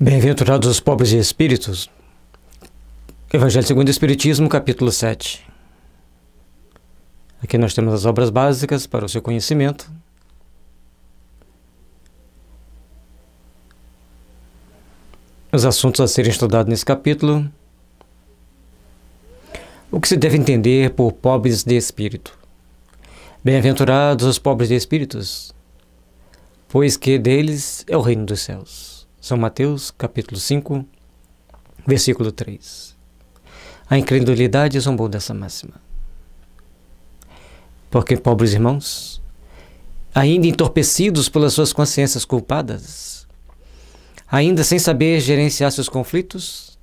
Bem-aventurados os pobres de espíritos. Evangelho segundo o Espiritismo, capítulo 7. Aqui nós temos as obras básicas para o seu conhecimento. Os assuntos a serem estudados nesse capítulo. O que se deve entender por pobres de espírito. Bem-aventurados os pobres de espíritos, pois que deles é o reino dos céus. São Mateus, capítulo 5, versículo 3. A incredulidade zombou dessa máxima. Porque, pobres irmãos, ainda entorpecidos pelas suas consciências culpadas, ainda sem saber gerenciar seus conflitos,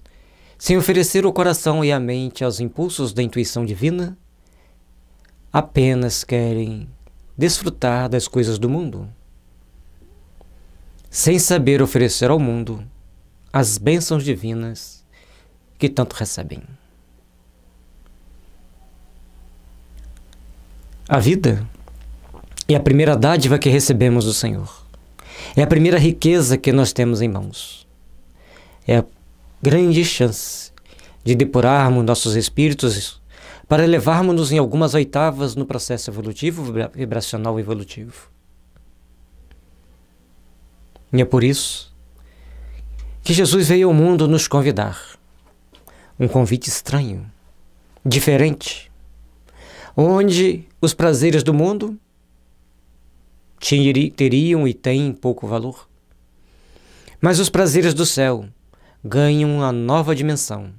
sem oferecer o coração e a mente aos impulsos da intuição divina, apenas querem desfrutar das coisas do mundo, sem saber oferecer ao mundo as bênçãos divinas que tanto recebem. A vida é a primeira dádiva que recebemos do Senhor. É a primeira riqueza que nós temos em mãos. É a grande chance de depurarmos nossos espíritos para elevarmos-nos em algumas oitavas no processo evolutivo, vibracional evolutivo. E é por isso que Jesus veio ao mundo nos convidar. Um convite estranho, diferente, onde os prazeres do mundo teriam e têm pouco valor, mas os prazeres do céu ganham uma nova dimensão,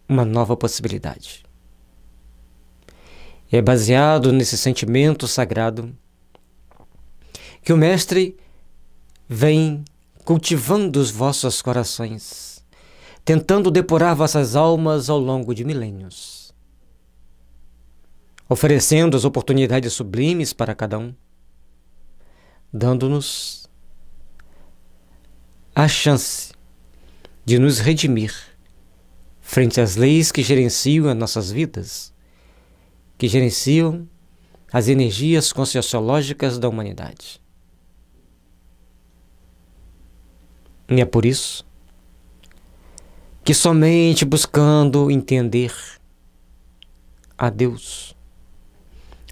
uma nova possibilidade. É baseado nesse sentimento sagrado que o Mestre vem cultivando os vossos corações, tentando depurar vossas almas ao longo de milênios, oferecendo as oportunidades sublimes para cada um, dando-nos a chance de nos redimir frente às leis que gerenciam as nossas vidas, que gerenciam as energias conscienciológicas da humanidade. E é por isso que somente buscando entender a Deus,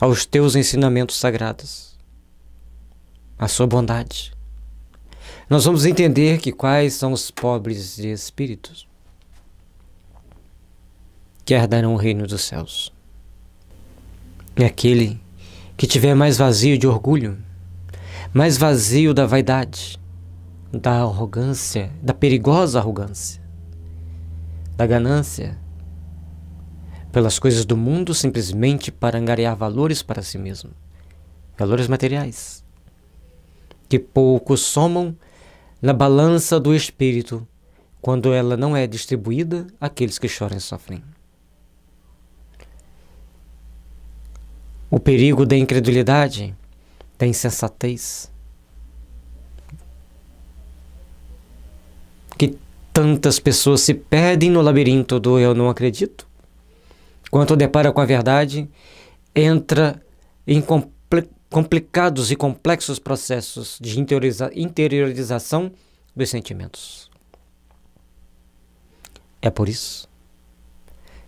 aos teus ensinamentos sagrados, a sua bondade, nós vamos entender que quais são os pobres de espíritos que herdarão o reino dos céus. É aquele que tiver mais vazio de orgulho, mais vazio da vaidade, da arrogância, da perigosa arrogância, da ganância pelas coisas do mundo simplesmente para angariar valores para si mesmo, valores materiais, que pouco somam na balança do espírito quando ela não é distribuída àqueles que choram e sofrem. O perigo da incredulidade, da insensatez, que tantas pessoas se perdem no labirinto do eu não acredito, quando depara com a verdade, entra em complicados e complexos processos de interiorização dos sentimentos. É por isso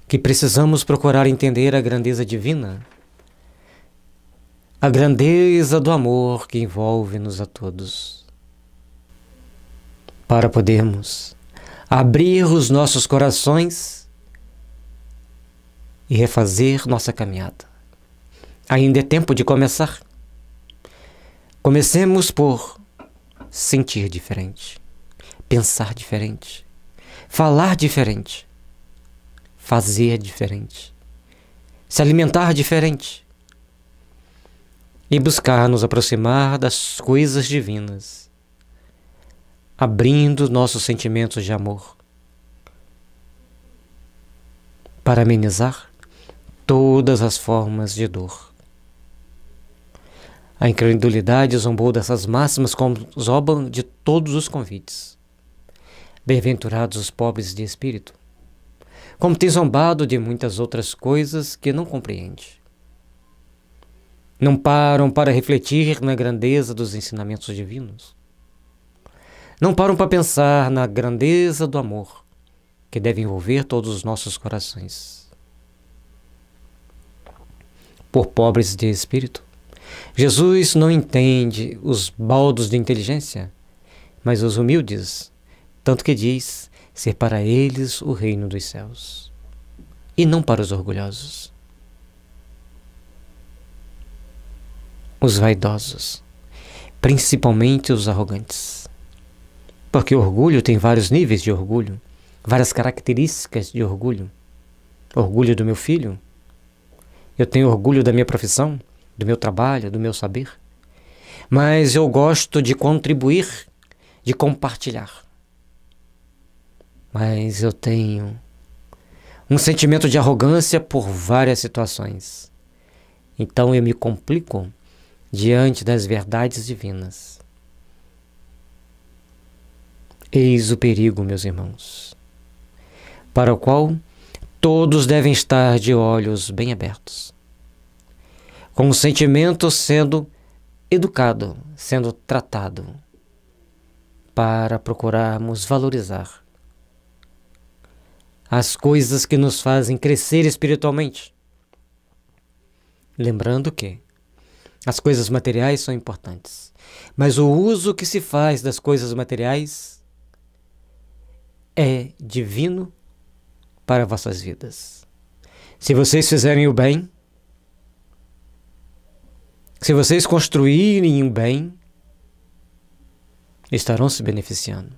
que precisamos procurar entender a grandeza divina, a grandeza do amor que envolve-nos a todos, para podermos abrir os nossos corações e refazer nossa caminhada. Ainda é tempo de começar. Comecemos por sentir diferente, pensar diferente, falar diferente, fazer diferente, se alimentar diferente e buscar nos aproximar das coisas divinas, abrindo nossos sentimentos de amor para amenizar todas as formas de dor. A incredulidade zombou dessas máximas como zombam de todos os convites. Bem-aventurados os pobres de espírito, como tem zombado de muitas outras coisas que não compreende. Não param para refletir na grandeza dos ensinamentos divinos. Não param para pensar na grandeza do amor que deve envolver todos os nossos corações. Por pobres de espírito, Jesus não entende os baldos de inteligência, mas os humildes, tanto que diz ser para eles o reino dos céus, e não para os orgulhosos, os vaidosos, principalmente os arrogantes. Porque o orgulho tem vários níveis de orgulho, várias características de orgulho. Orgulho do meu filho. Eu tenho orgulho da minha profissão, do meu trabalho, do meu saber. Mas eu gosto de contribuir, de compartilhar. Mas eu tenho um sentimento de arrogância por várias situações. Então eu me complico diante das verdades divinas. Eis o perigo, meus irmãos, para o qual todos devem estar de olhos bem abertos, com o sentimento sendo educado, sendo tratado, para procurarmos valorizar as coisas que nos fazem crescer espiritualmente. Lembrando que as coisas materiais são importantes, mas o uso que se faz das coisas materiais é divino para vossas vidas. Se vocês fizerem o bem, se vocês construírem o bem, estarão se beneficiando.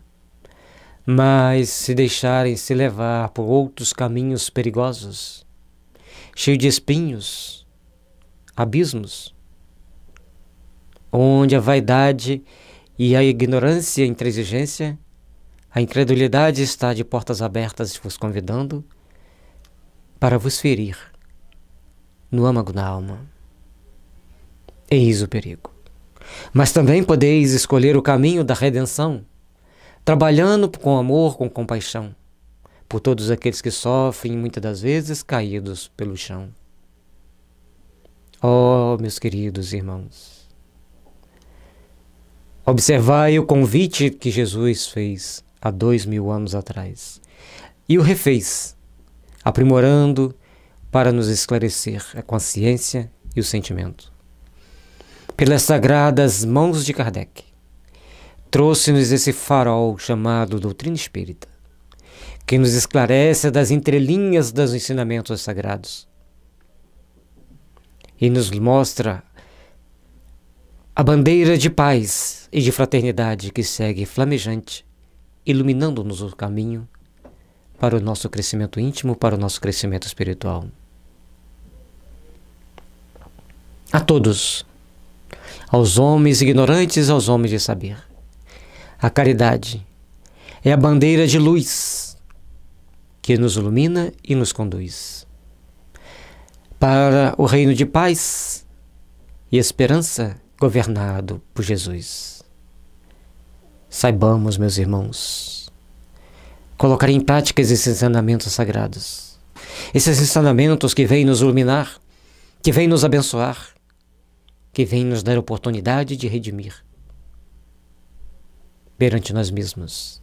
Mas se deixarem se levar por outros caminhos perigosos, cheios de espinhos, abismos, onde a vaidade e a ignorância e a intransigência, a incredulidade está de portas abertas vos convidando para vos ferir no âmago da alma. Eis o perigo. Mas também podeis escolher o caminho da redenção, trabalhando com amor, com compaixão, por todos aqueles que sofrem, muitas das vezes, caídos pelo chão. Oh, meus queridos irmãos, observai o convite que Jesus fez há 2000 anos atrás, e o refez, aprimorando para nos esclarecer a consciência e o sentimento. Pelas sagradas mãos de Kardec, trouxe-nos esse farol chamado doutrina espírita, que nos esclarece das entrelinhas dos ensinamentos sagrados e nos mostra a bandeira de paz e de fraternidade que segue flamejante, iluminando-nos o caminho para o nosso crescimento íntimo, para o nosso crescimento espiritual. A todos, aos homens ignorantes, aos homens de saber, a caridade é a bandeira de luz que nos ilumina e nos conduz para o reino de paz e esperança governado por Jesus. Saibamos, meus irmãos, colocar em prática esses ensinamentos sagrados, esses ensinamentos que vêm nos iluminar, que vêm nos abençoar, que vêm nos dar oportunidade de redimir perante nós mesmos,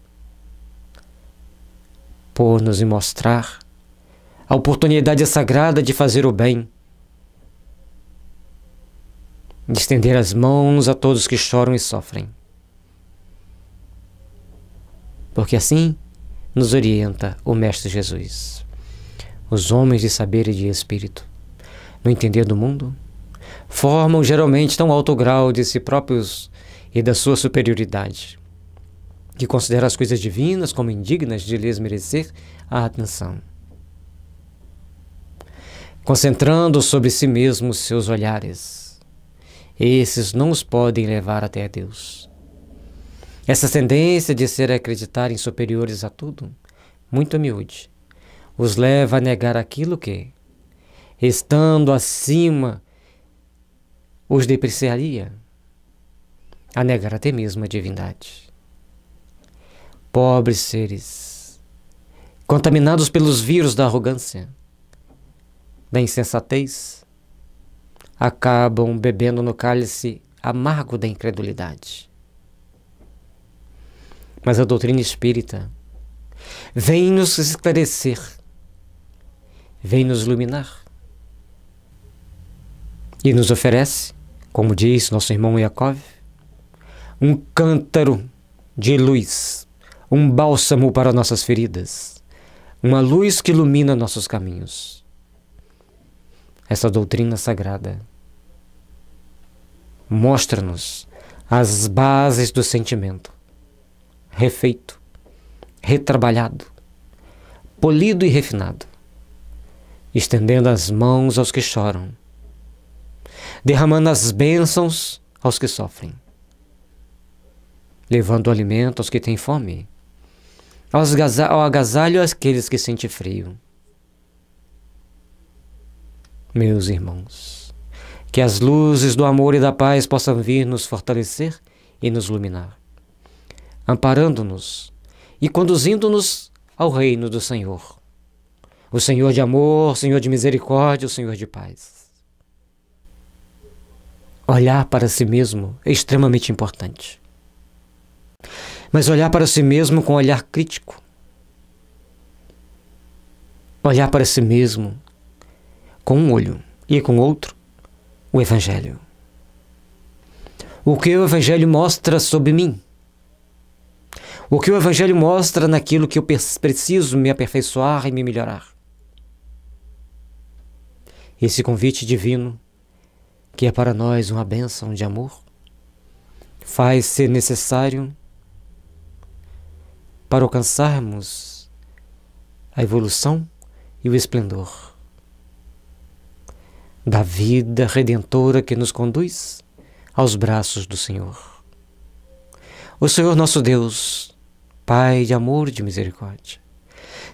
por nos mostrar a oportunidade sagrada de fazer o bem, de estender as mãos a todos que choram e sofrem. Porque assim nos orienta o Mestre Jesus. Os homens de saber e de espírito, no entender do mundo, formam geralmente tão alto grau de si próprios e da sua superioridade, que consideram as coisas divinas como indignas de lhes merecer a atenção, concentrando sobre si mesmos seus olhares. Esses não os podem levar até a Deus. Essa tendência de ser acreditarem superiores a tudo, muito humilde, os leva a negar aquilo que, estando acima, os depreciaria, a negar até mesmo a divindade. Pobres seres, contaminados pelos vírus da arrogância, da insensatez, acabam bebendo no cálice amargo da incredulidade. Mas a doutrina espírita vem nos esclarecer, vem nos iluminar e nos oferece, como diz nosso irmão Yaakov, um cântaro de luz, um bálsamo para nossas feridas, uma luz que ilumina nossos caminhos. Essa doutrina sagrada mostra-nos as bases do sentimento, refeito, retrabalhado, polido e refinado, estendendo as mãos aos que choram, derramando as bênçãos aos que sofrem, levando o alimento aos que têm fome, ao agasalho àqueles que sentem frio. Meus irmãos, que as luzes do amor e da paz possam vir nos fortalecer e nos iluminar, amparando-nos e conduzindo-nos ao reino do Senhor. O Senhor de amor, o Senhor de misericórdia, o Senhor de paz. Olhar para si mesmo é extremamente importante. Mas olhar para si mesmo com um olhar crítico. Olhar para si mesmo com um olho e com outro, o Evangelho. O que o Evangelho mostra sobre mim? O que o Evangelho mostra naquilo que eu preciso me aperfeiçoar e me melhorar? Esse convite divino, que é para nós uma bênção de amor, faz ser necessário para alcançarmos a evolução e o esplendor da vida redentora que nos conduz aos braços do Senhor. O Senhor nosso Deus, Pai de amor e de misericórdia,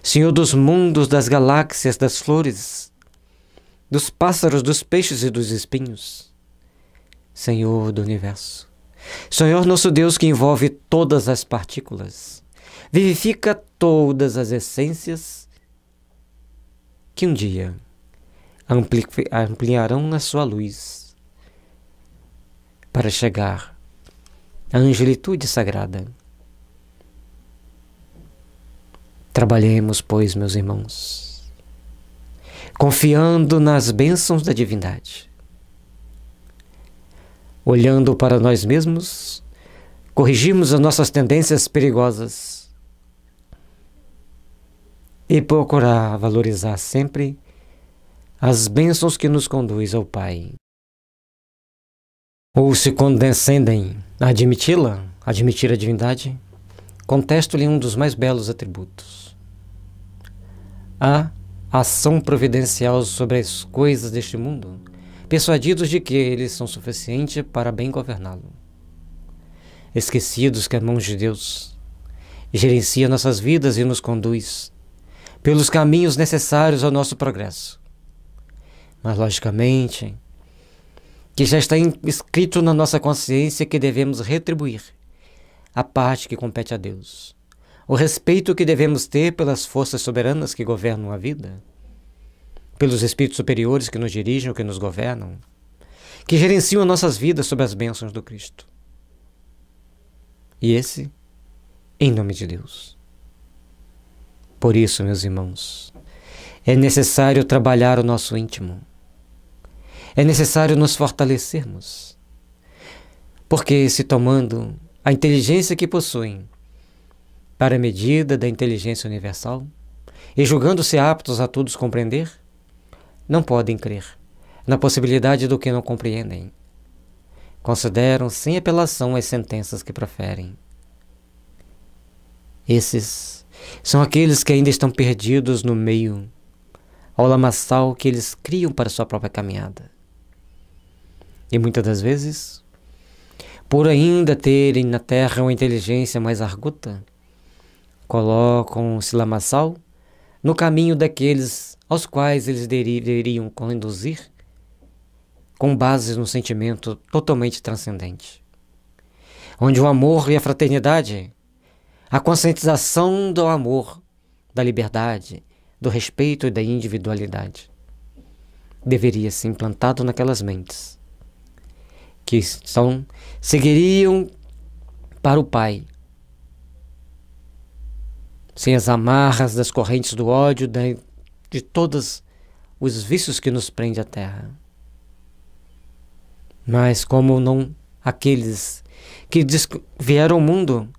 Senhor dos mundos, das galáxias, das flores, dos pássaros, dos peixes e dos espinhos, Senhor do universo, Senhor nosso Deus que envolve todas as partículas, vivifica todas as essências que um dia ampliarão a sua luz para chegar à angelitude sagrada. Trabalhemos, pois, meus irmãos, confiando nas bênçãos da divindade, olhando para nós mesmos, corrigimos as nossas tendências perigosas e procurar valorizar sempre as bênçãos que nos conduz ao Pai. Ou se condescendem a admiti-la, admitir a divindade, contesto-lhe um dos mais belos atributos: a ação providencial sobre as coisas deste mundo, persuadidos de que eles são suficientes para bem governá-lo. Esquecidos que a mão de Deus gerencia nossas vidas e nos conduz pelos caminhos necessários ao nosso progresso. Mas, logicamente, que já está escrito na nossa consciência que devemos retribuir a parte que compete a Deus, o respeito que devemos ter pelas forças soberanas que governam a vida, pelos espíritos superiores que nos dirigem ou que nos governam, que gerenciam nossas vidas sob as bênçãos do Cristo. E esse, em nome de Deus. Por isso, meus irmãos, é necessário trabalhar o nosso íntimo. É necessário nos fortalecermos. Porque se tomando a inteligência que possuem para a medida da inteligência universal e julgando-se aptos a todos compreender, não podem crer na possibilidade do que não compreendem. Consideram sem apelação as sentenças que proferem. Esses são aqueles que ainda estão perdidos no meio ao lamaçal que eles criam para sua própria caminhada. E muitas das vezes, por ainda terem na terra uma inteligência mais arguta, colocam esse lamaçal no caminho daqueles aos quais eles deveriam conduzir com base no sentimento totalmente transcendente, onde o amor e a fraternidade, a conscientização do amor, da liberdade, do respeito e da individualidade, deveria ser implantado naquelas mentes que seguiriam para o Pai, sem as amarras das correntes do ódio, de todos os vícios que nos prende à terra. Mas como não aqueles que vieram ao mundo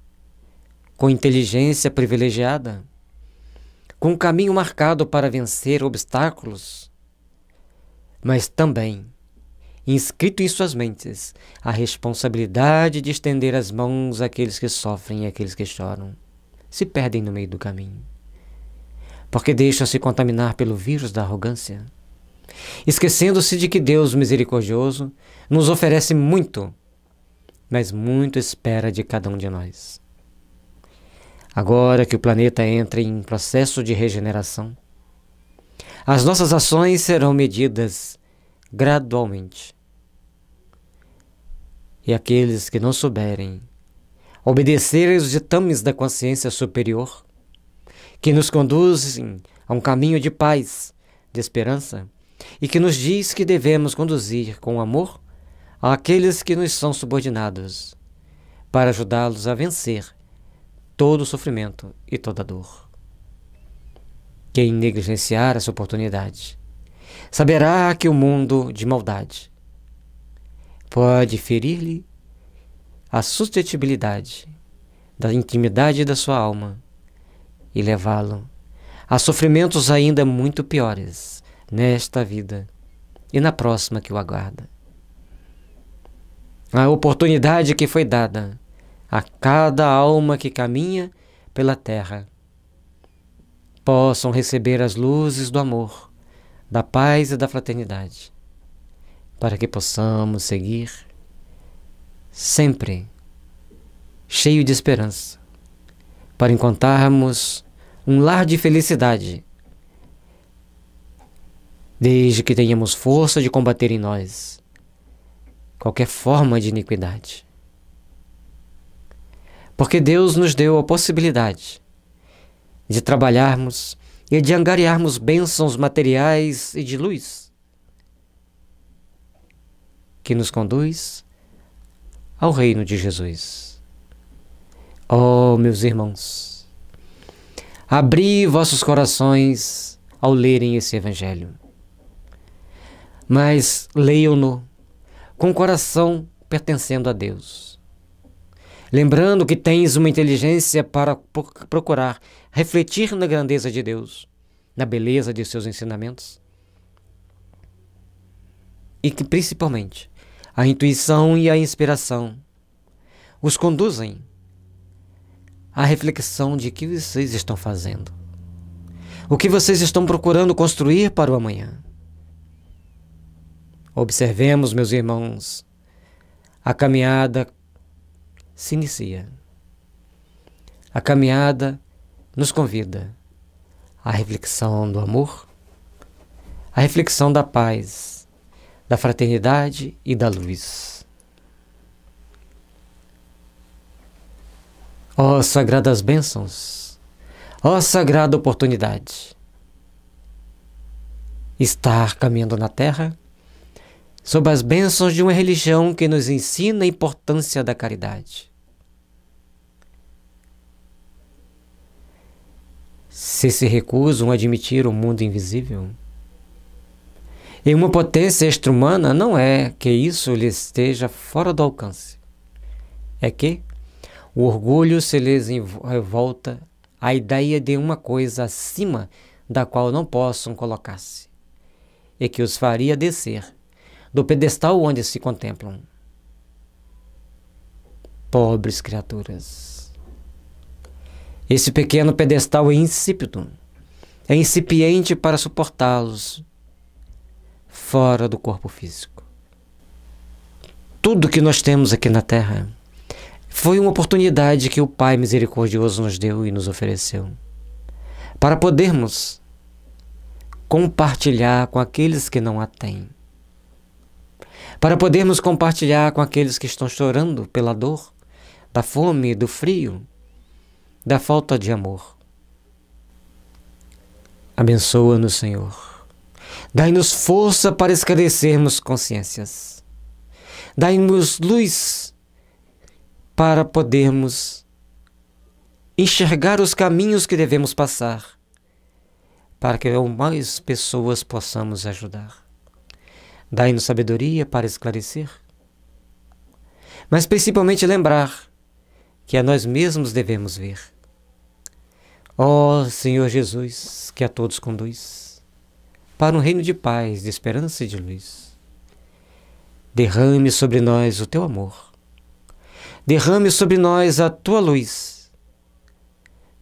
com inteligência privilegiada, com um caminho marcado para vencer obstáculos, mas também inscrito em suas mentes a responsabilidade de estender as mãos àqueles que sofrem e àqueles que choram, se perdem no meio do caminho, porque deixam-se contaminar pelo vírus da arrogância, esquecendo-se de que Deus misericordioso nos oferece muito, mas muito espera de cada um de nós. Agora que o planeta entra em processo de regeneração, as nossas ações serão medidas gradualmente. E aqueles que não souberem obedecer aos ditames da consciência superior, que nos conduzem a um caminho de paz, de esperança, e que nos diz que devemos conduzir com amor àqueles que nos são subordinados, para ajudá-los a vencer todo o sofrimento e toda a dor. Quem negligenciar essa oportunidade saberá que o mundo de maldade pode ferir-lhe a suscetibilidade da intimidade da sua alma e levá-lo a sofrimentos ainda muito piores nesta vida e na próxima que o aguarda. A oportunidade que foi dada a cada alma que caminha pela terra possam receber as luzes do amor, da paz e da fraternidade, para que possamos seguir sempre cheio de esperança, para encontrarmos um lar de felicidade, desde que tenhamos força de combater em nós qualquer forma de iniquidade. Porque Deus nos deu a possibilidade de trabalharmos e de angariarmos bênçãos materiais e de luz, que nos conduz ao reino de Jesus. Oh, meus irmãos, abri vossos corações ao lerem esse Evangelho, mas leiam-no com o coração pertencendo a Deus, lembrando que tens uma inteligência para procurar refletir na grandeza de Deus, na beleza de seus ensinamentos, e que principalmente a intuição e a inspiração os conduzem à reflexão de que vocês estão fazendo, o que vocês estão procurando construir para o amanhã. Observemos, meus irmãos, a caminhada se inicia. A caminhada nos convida à reflexão do amor, à reflexão da paz, da fraternidade e da luz. Ó sagradas bênçãos, ó sagrada oportunidade, estar caminhando na terra sob as bênçãos de uma religião que nos ensina a importância da caridade. Se recusam a admitir o mundo invisível, e uma potência extra-humana, não é que isso lhes esteja fora do alcance, é que o orgulho se lhes revolta à ideia de uma coisa acima da qual não possam colocar-se, e que os faria descer do pedestal onde se contemplam. Pobres criaturas, esse pequeno pedestal é insípido, é incipiente para suportá-los fora do corpo físico. Tudo que nós temos aqui na Terra foi uma oportunidade que o Pai misericordioso nos deu e nos ofereceu, para podermos compartilhar com aqueles que não a têm, para podermos compartilhar com aqueles que estão chorando pela dor, da fome, do frio, da falta de amor. Abençoa-nos, Senhor. Dai-nos força para esclarecermos consciências. Dai-nos luz para podermos enxergar os caminhos que devemos passar, para que mais pessoas possamos ajudar. Dai-nos sabedoria para esclarecer, mas principalmente lembrar que a nós mesmos devemos ver. Ó Senhor Jesus, que a todos conduz para um reino de paz, de esperança e de luz. Derrame sobre nós o teu amor. Derrame sobre nós a tua luz,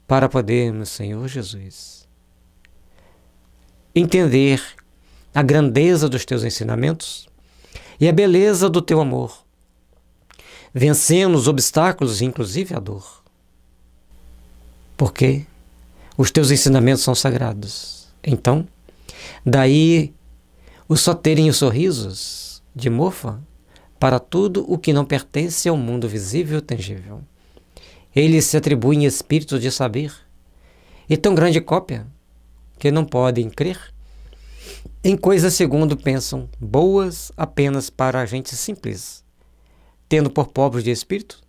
para podermos, Senhor Jesus, entender a grandeza dos teus ensinamentos e a beleza do teu amor, vencendo os obstáculos, inclusive a dor. Porque os teus ensinamentos são sagrados. Então, daí os só terem os sorrisos de mofa para tudo o que não pertence ao mundo visível e tangível. Eles se atribuem espírito de saber, e tão grande cópia que não podem crer em coisas segundo pensam, boas apenas para a gente simples, tendo por pobres de espírito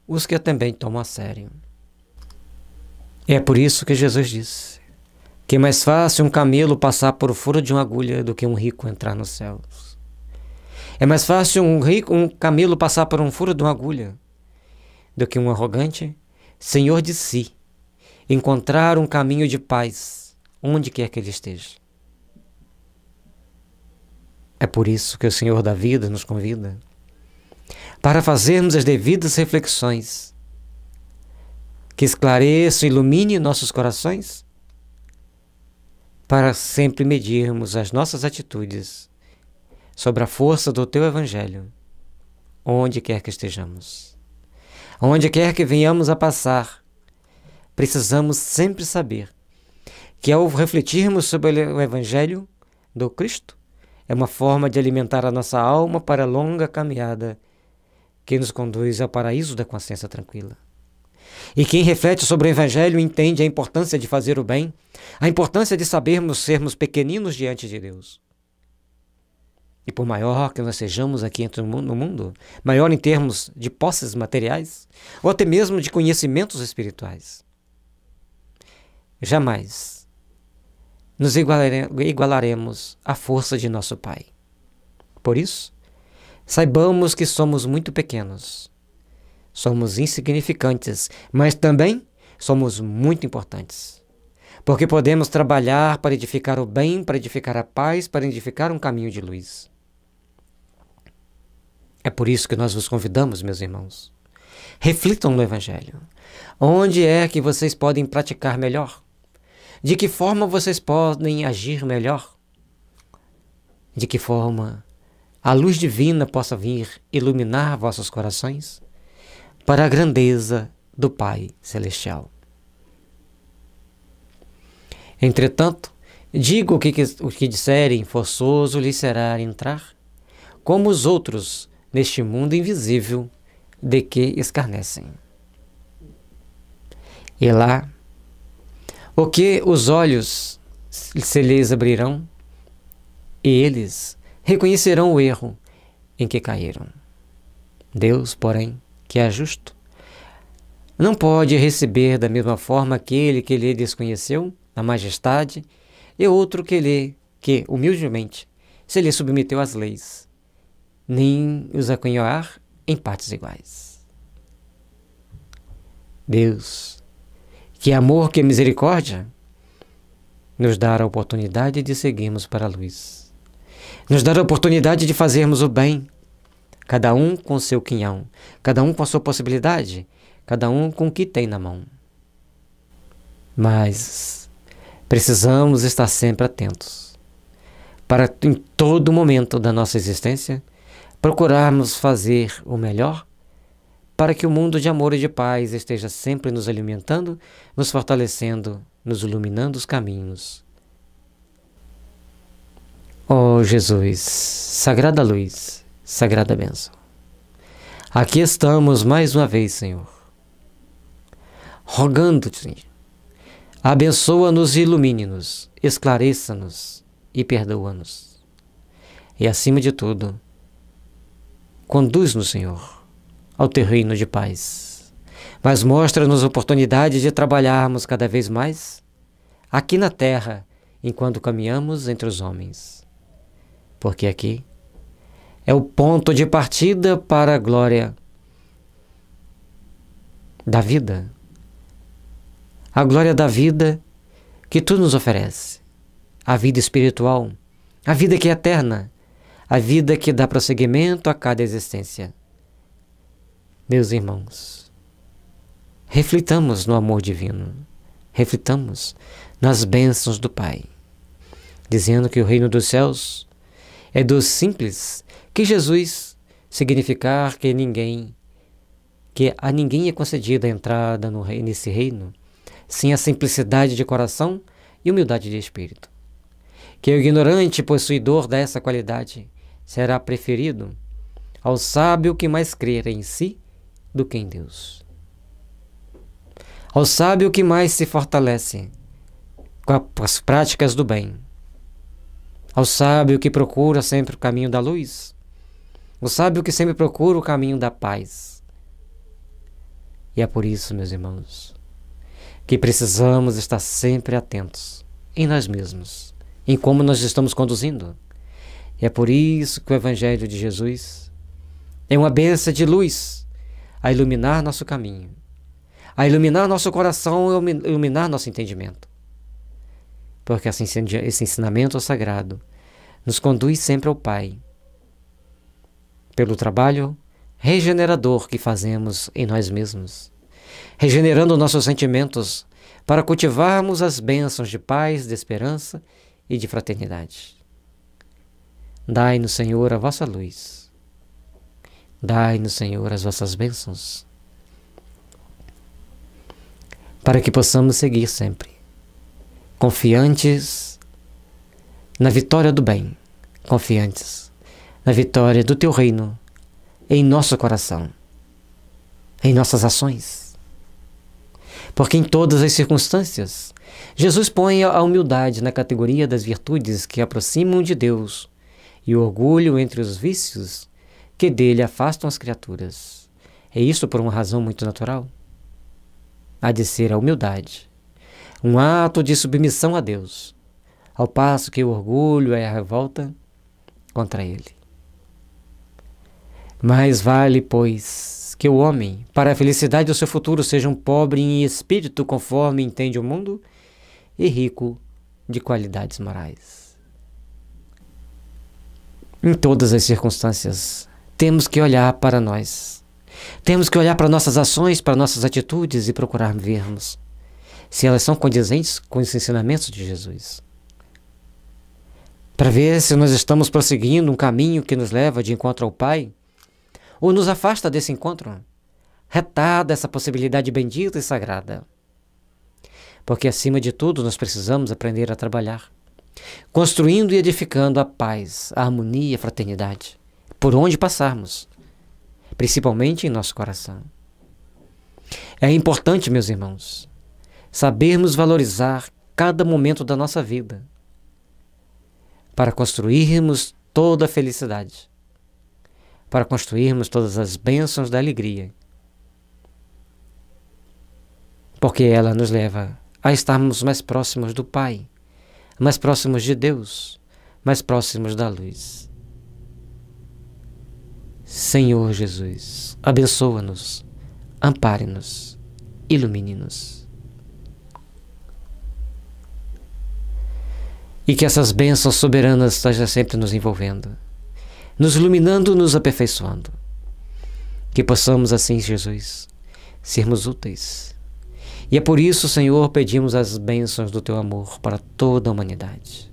os que também tomam a sério. É por isso que Jesus disse que é mais fácil um camelo passar por o furo de uma agulha do que um rico entrar nos céus. É mais fácil um camelo passar por um furo de uma agulha do que um arrogante, senhor de si, encontrar um caminho de paz onde quer que ele esteja. É por isso que o Senhor da vida nos convida para fazermos as devidas reflexões que esclareçam e iluminem nossos corações, para sempre medirmos as nossas atitudes sobre a força do teu Evangelho, onde quer que estejamos. Onde quer que venhamos a passar, precisamos sempre saber que ao refletirmos sobre o Evangelho do Cristo, é uma forma de alimentar a nossa alma para a longa caminhada que nos conduz ao paraíso da consciência tranquila. E quem reflete sobre o Evangelho entende a importância de fazer o bem, a importância de sabermos sermos pequeninos diante de Deus. E por maior que nós sejamos aqui no mundo, maior em termos de posses materiais, ou até mesmo de conhecimentos espirituais, jamais nos igualaremos à força de nosso Pai. Por isso, saibamos que somos muito pequenos, somos insignificantes, mas também somos muito importantes, porque podemos trabalhar para edificar o bem, para edificar a paz, para edificar um caminho de luz. É por isso que nós vos convidamos, meus irmãos. Reflitam no Evangelho. Onde é que vocês podem praticar melhor? De que forma vocês podem agir melhor? De que forma a luz divina possa vir iluminar vossos corações para a grandeza do Pai Celestial. Entretanto, digo o que disserem, forçoso lhes será entrar, como os outros, neste mundo invisível de que escarnecem. E lá, o que os olhos se lhes abrirão, e eles reconhecerão o erro em que caíram. Deus, porém, que é justo, não pode receber da mesma forma aquele que lhe desconheceu a majestade e outro que humildemente, se lhe submeteu às leis, nem os acanhoar em partes iguais. Deus, que é amor, que é misericórdia, nos dá a oportunidade de seguirmos para a luz. Nos dá a oportunidade de fazermos o bem, cada um com seu quinhão, cada um com a sua possibilidade, cada um com o que tem na mão. Mas precisamos estar sempre atentos, para em todo momento da nossa existência, procurarmos fazer o melhor para que o mundo de amor e de paz esteja sempre nos alimentando, nos fortalecendo, nos iluminando os caminhos. Ó Jesus, sagrada luz, sagrada bênção, aqui estamos mais uma vez, Senhor, rogando-te, abençoa-nos e ilumine-nos, esclareça-nos e perdoa-nos. E acima de tudo, conduz-nos, Senhor, ao teu reino de paz, mas mostra-nos oportunidade de trabalharmos cada vez mais aqui na terra, enquanto caminhamos entre os homens. Porque aqui é o ponto de partida para a glória da vida. A glória da vida que tu nos oferece. A vida espiritual, a vida que é eterna, a vida que dá prosseguimento a cada existência. Meus irmãos, reflitamos no amor divino, reflitamos nas bênçãos do Pai, dizendo que o reino dos céus é dos simples, que Jesus significar que a ninguém é concedida a entrada nesse reino, sem a simplicidade de coração e humildade de espírito. Que o ignorante possuidor dessa qualidade será preferido ao sábio que mais crer em si do que em Deus. Ao sábio que mais se fortalece com as práticas do bem. Ao sábio que procura sempre o caminho da luz. O sábio que sempre procura o caminho da paz. E é por isso, meus irmãos, que precisamos estar sempre atentos em nós mesmos, em como nós estamos conduzindo. E é por isso que o Evangelho de Jesus é uma bênção de luz a iluminar nosso caminho, a iluminar nosso coração e iluminar nosso entendimento. Porque esse ensinamento sagrado nos conduz sempre ao Pai, pelo trabalho regenerador que fazemos em nós mesmos, regenerando nossos sentimentos para cultivarmos as bênçãos de paz, de esperança e de fraternidade. Dai-nos, Senhor, a vossa luz. Dai-nos, Senhor, as vossas bênçãos, para que possamos seguir sempre, confiantes na vitória do bem, confiantes na vitória do Teu reino em nosso coração, em nossas ações. Porque em todas as circunstâncias, Jesus põe a humildade na categoria das virtudes que aproximam de Deus e o orgulho entre os vícios que dele afastam as criaturas. É isso por uma razão muito natural. Há de ser a humildade, um ato de submissão a Deus, ao passo que o orgulho é a revolta contra ele. Mais vale, pois, que o homem, para a felicidade do seu futuro, seja um pobre em espírito, conforme entende o mundo, e rico de qualidades morais. Em todas as circunstâncias, temos que olhar para nós. Temos que olhar para nossas ações, para nossas atitudes e procurar vermos se elas são condizentes com os ensinamentos de Jesus. Para ver se nós estamos prosseguindo um caminho que nos leva de encontro ao Pai, ou nos afasta desse encontro, retarda essa possibilidade bendita e sagrada. Porque, acima de tudo, nós precisamos aprender a trabalhar, construindo e edificando a paz, a harmonia, a fraternidade, por onde passarmos, principalmente em nosso coração. É importante, meus irmãos, sabermos valorizar cada momento da nossa vida, para construirmos toda a felicidade, para construirmos todas as bênçãos da alegria, porque ela nos leva a estarmos mais próximos do Pai, mais próximos de Deus, mais próximos da luz. Senhor Jesus, abençoa-nos, ampare-nos, ilumine-nos. E que essas bênçãos soberanas estejam sempre nos envolvendo, nos iluminando, nos aperfeiçoando. Que possamos assim, Jesus, sermos úteis. E é por isso, Senhor, pedimos as bênçãos do Teu amor para toda a humanidade,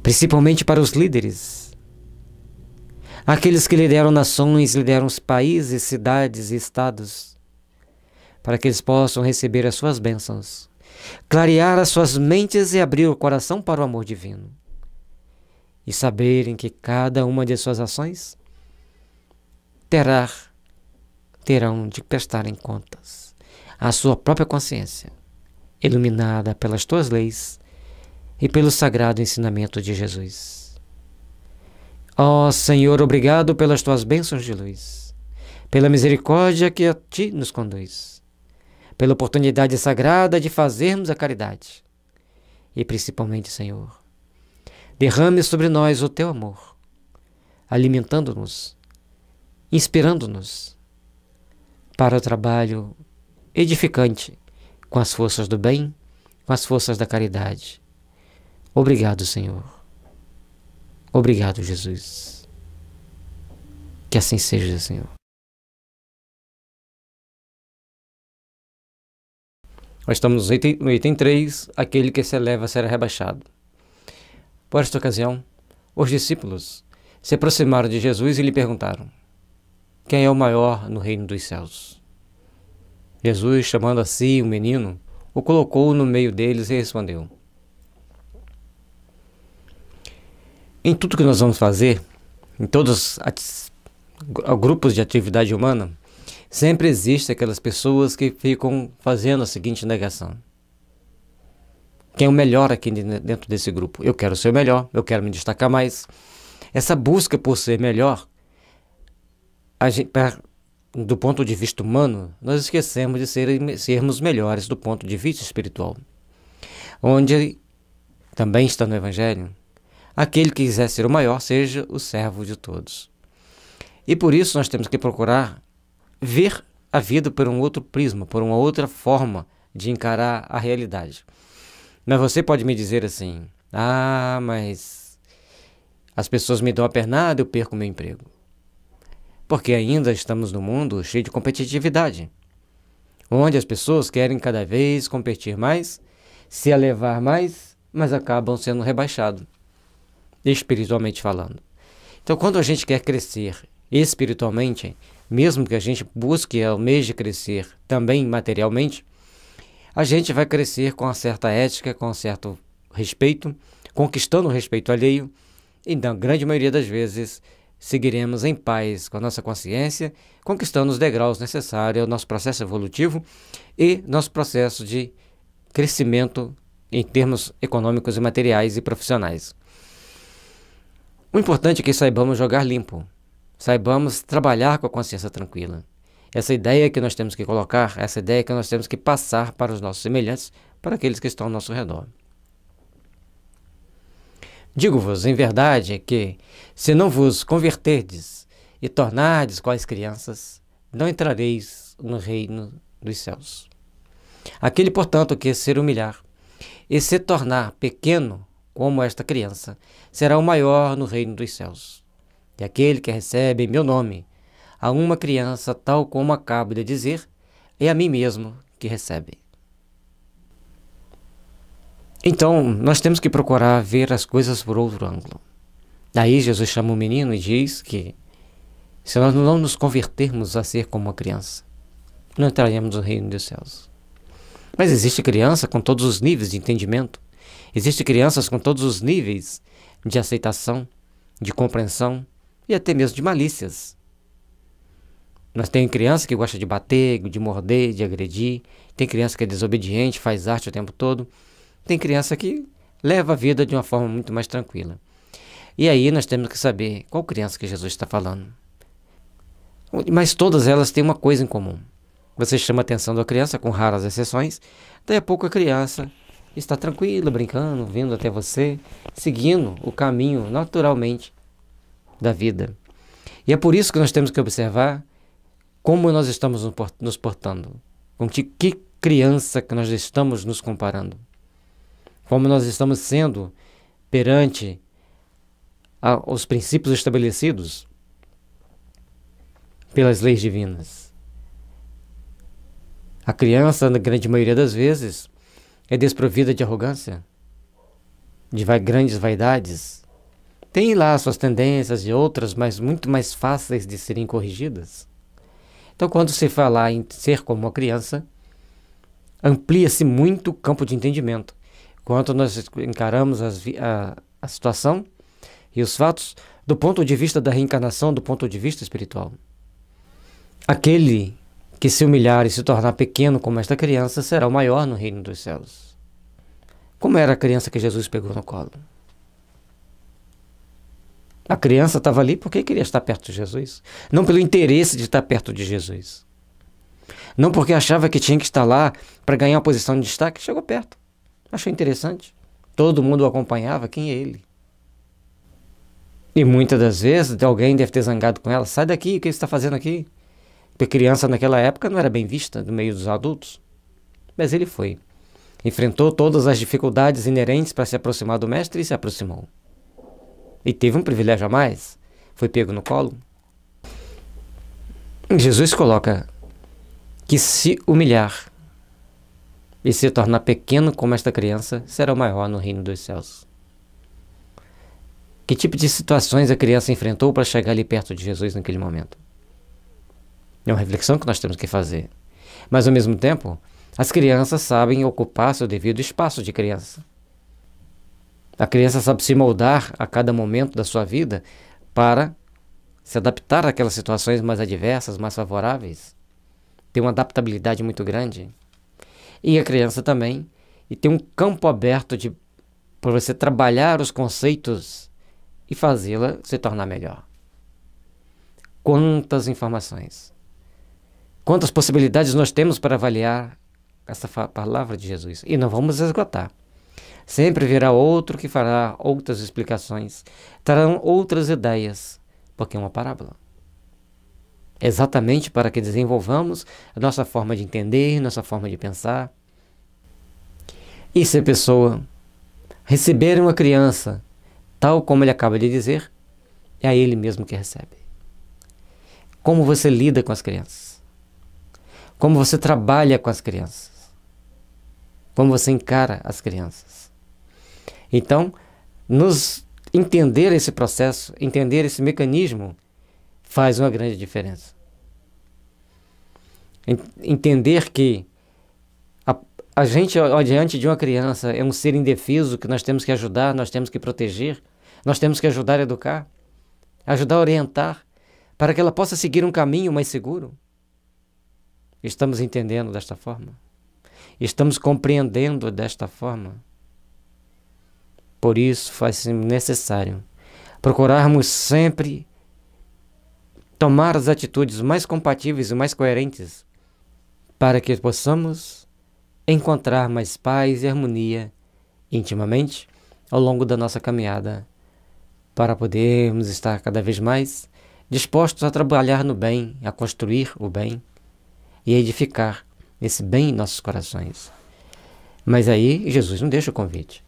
principalmente para os líderes, aqueles que lideram nações, lideram os países, cidades e estados, para que eles possam receber as suas bênçãos, clarear as suas mentes e abrir o coração para o amor divino, e saberem que cada uma de suas ações terão de prestarem contas à sua própria consciência, iluminada pelas tuas leis e pelo sagrado ensinamento de Jesus. Ó Senhor, obrigado pelas tuas bênçãos de luz, pela misericórdia que a Ti nos conduz, pela oportunidade sagrada de fazermos a caridade. E principalmente, Senhor, derrame sobre nós o Teu amor, alimentando-nos, inspirando-nos para o trabalho edificante com as forças do bem, com as forças da caridade. Obrigado, Senhor. Obrigado, Jesus. Que assim seja, Senhor. Nós estamos no item 3, aquele que se eleva será rebaixado. Por esta ocasião, os discípulos se aproximaram de Jesus e lhe perguntaram: quem é o maior no reino dos céus? Jesus, chamando a si o menino, o colocou no meio deles e respondeu: em tudo que nós vamos fazer, em todos os grupos de atividade humana, sempre existem aquelas pessoas que ficam fazendo a seguinte negação: quem é o melhor aqui dentro desse grupo? Eu quero ser o melhor, eu quero me destacar mais. Essa busca por ser melhor, do ponto de vista humano, nós esquecemos de sermos melhores do ponto de vista espiritual. Onde também está no Evangelho: aquele que quiser ser o maior, seja o servo de todos. E por isso nós temos que procurar ver a vida por um outro prisma, por uma outra forma de encarar a realidade. Mas você pode me dizer assim: mas as pessoas me dão a pernada, eu perco meu emprego. Porque ainda estamos num mundo cheio de competitividade, onde as pessoas querem cada vez competir mais, se elevar mais, mas acabam sendo rebaixados, espiritualmente falando. Então, quando a gente quer crescer espiritualmente, mesmo que a gente busque e almeje crescer também materialmente, a gente vai crescer com uma certa ética, com um certo respeito, conquistando o respeito alheio, e na grande maioria das vezes seguiremos em paz com a nossa consciência, conquistando os degraus necessários ao nosso processo evolutivo e nosso processo de crescimento em termos econômicos e materiais e profissionais. O importante é que saibamos jogar limpo, saibamos trabalhar com a consciência tranquila. Essa ideia que nós temos que colocar, essa ideia que nós temos que passar para os nossos semelhantes, para aqueles que estão ao nosso redor. Digo-vos, em verdade, que, se não vos converterdes e tornardes quais crianças, não entrareis no reino dos céus. Aquele, portanto, que se humilhar e se tornar pequeno como esta criança, será o maior no reino dos céus. E aquele que recebe em meu nome a uma criança, tal como acabo de dizer, é a mim mesmo que recebe. Então, nós temos que procurar ver as coisas por outro ângulo. Daí Jesus chama o menino e diz que, se nós não nos convertermos a ser como uma criança, não entraremos no reino dos céus. Mas existe criança com todos os níveis de entendimento. Existem crianças com todos os níveis de aceitação, de compreensão e até mesmo de malícias. Nós temos criança que gosta de bater, de morder, de agredir. Tem criança que é desobediente, faz arte o tempo todo. Tem criança que leva a vida de uma forma muito mais tranquila. E aí nós temos que saber qual criança que Jesus está falando. Mas todas elas têm uma coisa em comum. Você chama a atenção da criança, com raras exceções. Daí a pouco a criança está tranquila, brincando, vindo até você, seguindo o caminho naturalmente da vida. E é por isso que nós temos que observar como nós estamos nos portando. Com que criança que nós estamos nos comparando. Como nós estamos sendo perante os princípios estabelecidos pelas leis divinas. A criança, na grande maioria das vezes, é desprovida de arrogância, de grandes vaidades. Tem lá suas tendências e outras, mas muito mais fáceis de serem corrigidas. Então, quando se fala em ser como uma criança, amplia-se muito o campo de entendimento. Quanto nós encaramos a situação e os fatos do ponto de vista da reencarnação, do ponto de vista espiritual. Aquele que se humilhar e se tornar pequeno como esta criança será o maior no reino dos céus. Como era a criança que Jesus pegou no colo? A criança estava ali porque queria estar perto de Jesus, não pelo interesse de estar perto de Jesus, não porque achava que tinha que estar lá para ganhar uma posição de destaque. Chegou perto, achou interessante, todo mundo o acompanhava. Quem é ele? E muitas das vezes alguém deve ter zangado com ela: sai daqui, o que você está fazendo aqui? Porque criança naquela época não era bem vista no meio dos adultos. Mas ele foi, enfrentou todas as dificuldades inerentes para se aproximar do mestre e se aproximou. E teve um privilégio a mais, foi pego no colo. Jesus coloca que se humilhar e se tornar pequeno como esta criança, será o maior no reino dos céus. Que tipo de situações a criança enfrentou para chegar ali perto de Jesus naquele momento? É uma reflexão que nós temos que fazer. Mas ao mesmo tempo, as crianças sabem ocupar seu devido espaço de criança. A criança sabe se moldar a cada momento da sua vida para se adaptar àquelas situações mais adversas, mais favoráveis. Tem uma adaptabilidade muito grande. E a criança também tem um campo aberto para você trabalhar os conceitos e fazê-la se tornar melhor. Quantas informações, quantas possibilidades nós temos para avaliar essa palavra de Jesus. E não vamos esgotar. Sempre virá outro que fará outras explicações, trarão outras ideias, porque é uma parábola. Exatamente para que desenvolvamos a nossa forma de entender, nossa forma de pensar. E se a pessoa receber uma criança, tal como ele acaba de dizer, é a ele mesmo que recebe. Como você lida com as crianças? Como você trabalha com as crianças? Como você encara as crianças? Então, entender esse processo, entender esse mecanismo, faz uma grande diferença. Entender que a gente, diante de uma criança, é um ser indefeso que nós temos que ajudar, nós temos que proteger, nós temos que ajudar a educar, ajudar a orientar, para que ela possa seguir um caminho mais seguro. Estamos entendendo desta forma? Estamos compreendendo desta forma? Por isso, faz-se necessário procurarmos sempre tomar as atitudes mais compatíveis e mais coerentes para que possamos encontrar mais paz e harmonia intimamente ao longo da nossa caminhada, para podermos estar cada vez mais dispostos a trabalhar no bem, a construir o bem e a edificar esse bem em nossos corações. Mas aí Jesus não deixa o convite.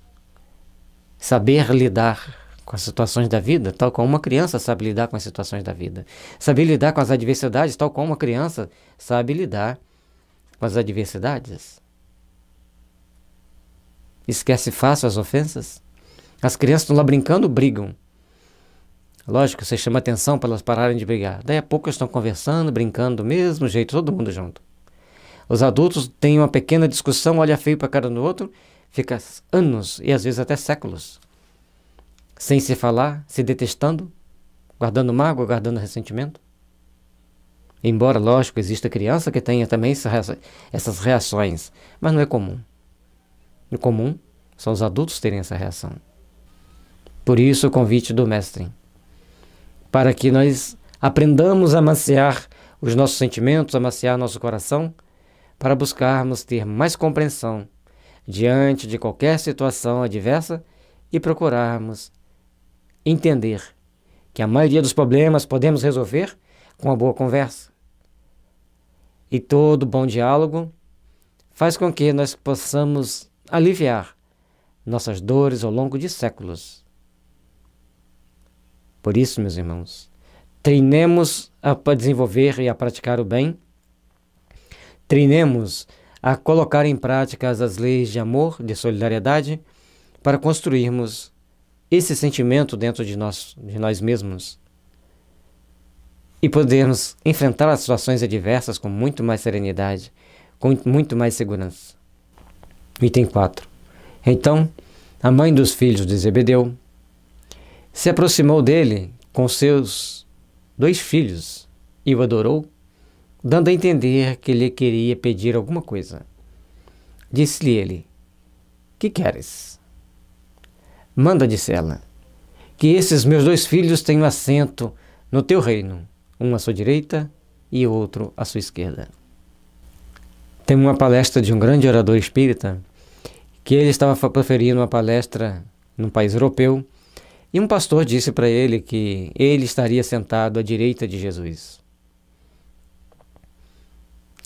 Saber lidar com as situações da vida, tal como uma criança sabe lidar com as situações da vida. Saber lidar com as adversidades, tal como uma criança sabe lidar com as adversidades. Esquece fácil as ofensas? As crianças estão lá brincando, brigam. Lógico, você chama atenção para elas pararem de brigar. Daí a pouco elas estão conversando, brincando do mesmo jeito, todo mundo junto. Os adultos têm uma pequena discussão, olha feio para a cara do outro, fica anos e às vezes até séculos sem se falar, se detestando, guardando mágoa, guardando ressentimento. Embora, lógico, exista criança que tenha também essas reações, mas não é comum. O comum são os adultos terem essa reação. Por isso o convite do Mestre, para que nós aprendamos a amaciar os nossos sentimentos, amaciar nosso coração, para buscarmos ter mais compreensão diante de qualquer situação adversa e procurarmos entender que a maioria dos problemas podemos resolver com uma boa conversa. E todo bom diálogo faz com que nós possamos aliviar nossas dores ao longo de séculos. Por isso, meus irmãos, treinemos a desenvolver e a praticar o bem, treinemos a colocar em prática as leis de amor, de solidariedade, para construirmos esse sentimento dentro de nós mesmos e podermos enfrentar as situações adversas com muito mais serenidade, com muito mais segurança. Item 4. Então, a mãe dos filhos de Zebedeu se aproximou dele com seus 2 filhos e o adorou, dando a entender que lhe queria pedir alguma coisa. Disse-lhe ele: que queres? Manda, disse ela, que esses meus 2 filhos tenham assento no teu reino, um à sua direita e outro à sua esquerda. Tem uma palestra de um grande orador espírita, que ele estava proferindo uma palestra num país europeu, e um pastor disse para ele que ele estaria sentado à direita de Jesus.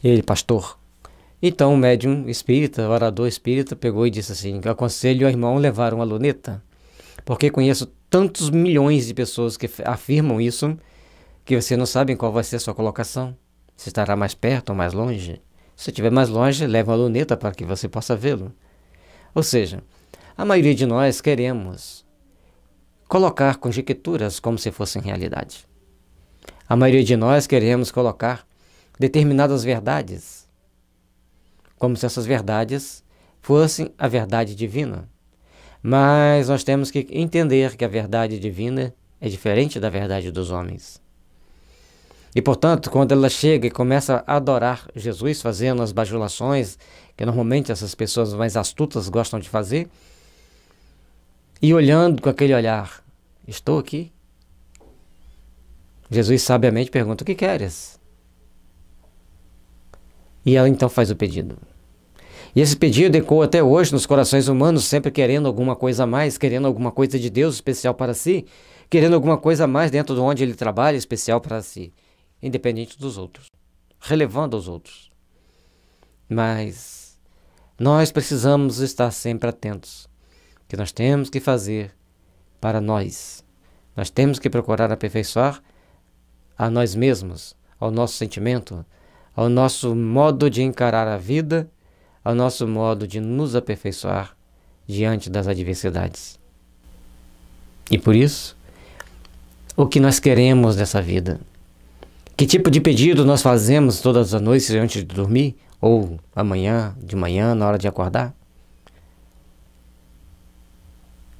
Ele, pastor. Então o médium espírita, o orador espírita, pegou e disse assim: aconselho ao irmão levar uma luneta, porque conheço tantos milhões de pessoas que afirmam isso, que você não sabe qual vai ser a sua colocação. Se estará mais perto ou mais longe. Se estiver mais longe, leve uma luneta para que você possa vê-lo. Ou seja, a maioria de nós queremos colocar conjecturas como se fossem realidade. A maioria de nós queremos colocar determinadas verdades como se essas verdades fossem a verdade divina. Mas nós temos que entender que a verdade divina é diferente da verdade dos homens. E, portanto, quando ela chega e começa a adorar Jesus, fazendo as bajulações, que normalmente essas pessoas mais astutas gostam de fazer, e olhando com aquele olhar: estou aqui? Jesus sabiamente pergunta: o que queres? E ela então faz o pedido. E esse pedido ecoa até hoje nos corações humanos, sempre querendo alguma coisa a mais, querendo alguma coisa de Deus especial para si, querendo alguma coisa a mais dentro de onde ele trabalha especial para si, independente dos outros, relevando aos outros. Mas nós precisamos estar sempre atentos, que nós temos que fazer para nós. Nós temos que procurar aperfeiçoar a nós mesmos, ao nosso sentimento, ao nosso modo de encarar a vida, ao nosso modo de nos aperfeiçoar diante das adversidades. E por isso, o que nós queremos dessa vida? Que tipo de pedido nós fazemos todas as noites antes de dormir? Ou amanhã, de manhã, na hora de acordar?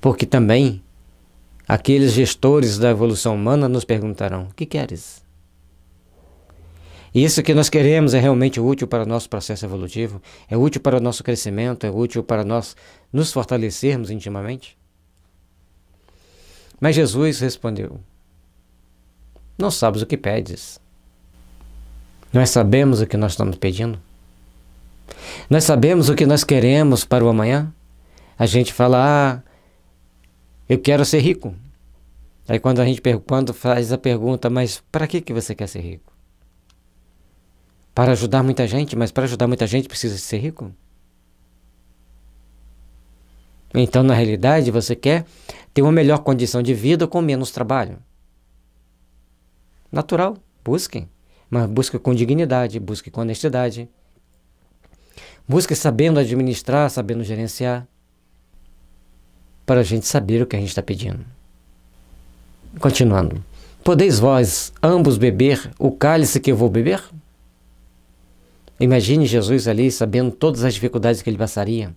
Porque também aqueles gestores da evolução humana nos perguntarão: o que queres? E isso que nós queremos é realmente útil para o nosso processo evolutivo? É útil para o nosso crescimento? É útil para nós nos fortalecermos intimamente? Mas Jesus respondeu: não sabes o que pedes. Nós sabemos o que nós estamos pedindo? Nós sabemos o que nós queremos para o amanhã? A gente fala: eu quero ser rico. Aí quando faz a pergunta: mas para que você quer ser rico? Para ajudar muita gente? Mas para ajudar muita gente precisa ser rico? Então, na realidade, você quer ter uma melhor condição de vida com menos trabalho. Natural, busque. Mas busque com dignidade, busque com honestidade. Busque sabendo administrar, sabendo gerenciar, para a gente saber o que a gente está pedindo. Continuando. Podeis vós ambos beber o cálice que eu vou beber? Imagine Jesus ali, sabendo todas as dificuldades que ele passaria,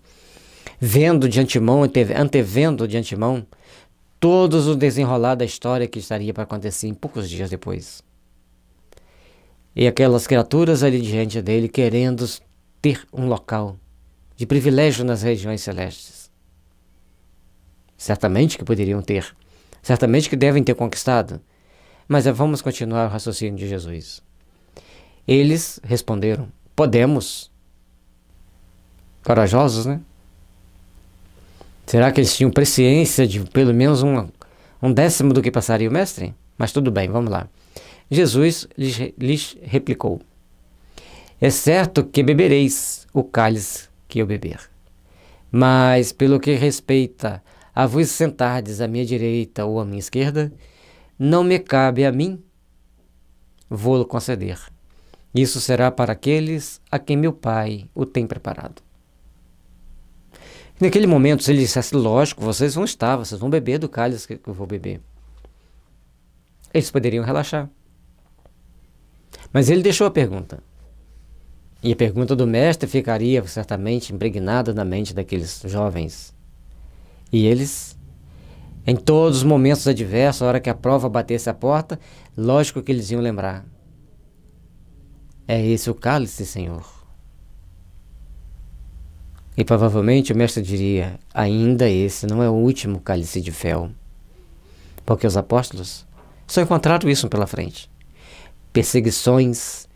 vendo de antemão, antevendo de antemão, todos o desenrolar da história que estaria para acontecer em poucos dias depois. E aquelas criaturas ali diante dele querendo ter um local de privilégio nas regiões celestes. Certamente que poderiam ter, certamente que devem ter conquistado, mas vamos continuar o raciocínio de Jesus. Eles responderam: podemos. Corajosos, né? Será que eles tinham presciência de pelo menos um décimo do que passaria o mestre? Mas tudo bem, vamos lá. Jesus lhes replicou: é certo que bebereis o cálice que eu beber, mas pelo que respeita a vos sentardes à minha direita ou à minha esquerda, não me cabe a mim vou-lo conceder. Isso será para aqueles a quem meu Pai o tem preparado. Naquele momento, se ele dissesse: lógico, vocês vão beber do cálice que eu vou beber, eles poderiam relaxar. Mas ele deixou a pergunta. E a pergunta do mestre ficaria certamente impregnada na mente daqueles jovens. E eles, em todos os momentos adversos, a hora que a prova batesse a porta, lógico que eles iam lembrar: é esse o cálice, Senhor? E provavelmente o mestre diria: ainda esse não é o último cálice de fel. porque os apóstolos só encontraram isso pela frente. Perseguições,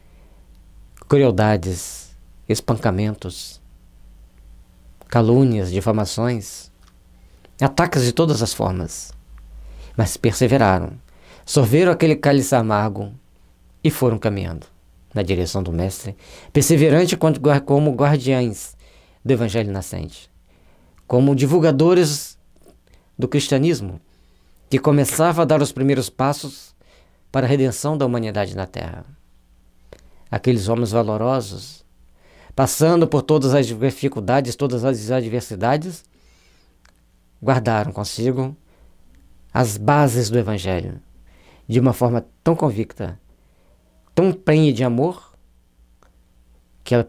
crueldades, espancamentos, calúnias, difamações, ataques de todas as formas. Mas perseveraram, sorveram aquele cálice amargo e foram caminhando na direção do Mestre, perseverante como guardiães do Evangelho nascente, como divulgadores do cristianismo, que começava a dar os primeiros passos para a redenção da humanidade na Terra. Aqueles homens valorosos, passando por todas as dificuldades, todas as adversidades, guardaram consigo as bases do Evangelho de uma forma tão convicta, tão prenhe de amor, que ela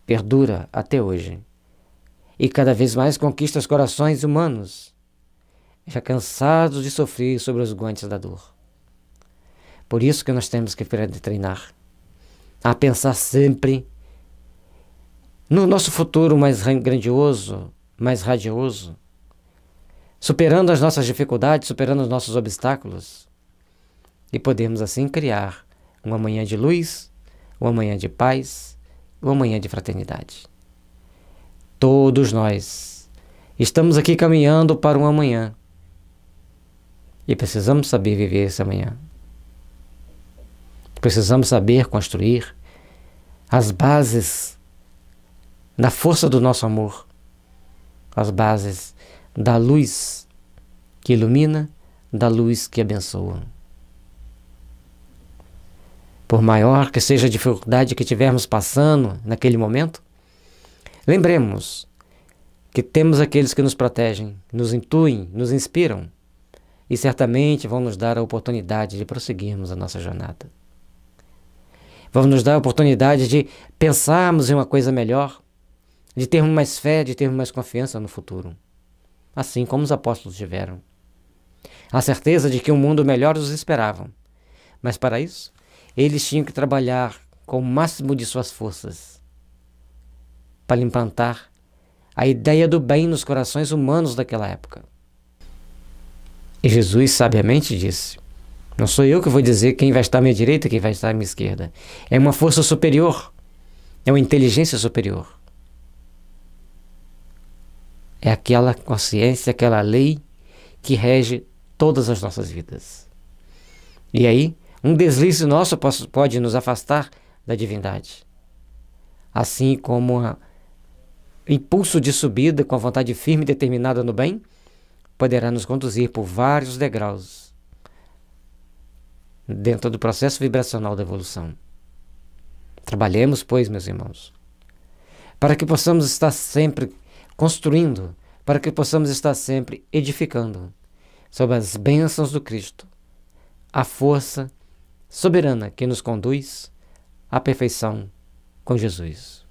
perdura até hoje e cada vez mais conquista os corações humanos, já cansados de sofrer sobre os guantes da dor. Por isso que nós temos que treinar a pensar sempre no nosso futuro mais grandioso, mais radioso, superando as nossas dificuldades, superando os nossos obstáculos, e podemos assim criar uma manhã de luz, uma manhã de paz, uma manhã de fraternidade. Todos nós estamos aqui caminhando para um amanhã e precisamos saber viver esse amanhã. Precisamos saber construir as bases da força do nosso amor, as bases da luz que ilumina, da luz que abençoa. Por maior que seja a dificuldade que estivermos passando naquele momento, lembremos que temos aqueles que nos protegem, nos intuem, nos inspiram e certamente vão nos dar a oportunidade de prosseguirmos a nossa jornada. Vão nos dar a oportunidade de pensarmos em uma coisa melhor, de termos mais fé, de termos mais confiança no futuro, assim como os apóstolos tiveram. A certeza de que um mundo melhor os esperava, mas para isso eles tinham que trabalhar com o máximo de suas forças para implantar a ideia do bem nos corações humanos daquela época. E Jesus sabiamente disse: não sou eu que vou dizer quem vai estar à minha direita e quem vai estar à minha esquerda. É uma força superior, é uma inteligência superior. É aquela consciência, aquela lei que rege todas as nossas vidas. E aí, um deslize nosso pode nos afastar da divindade. Assim como um impulso de subida com a vontade firme e determinada no bem, poderá nos conduzir por vários degraus dentro do processo vibracional da evolução. Trabalhemos, pois, meus irmãos, para que possamos estar sempre construindo, para que possamos estar sempre edificando sobre as bênçãos do Cristo, a força soberana que nos conduz à perfeição com Jesus.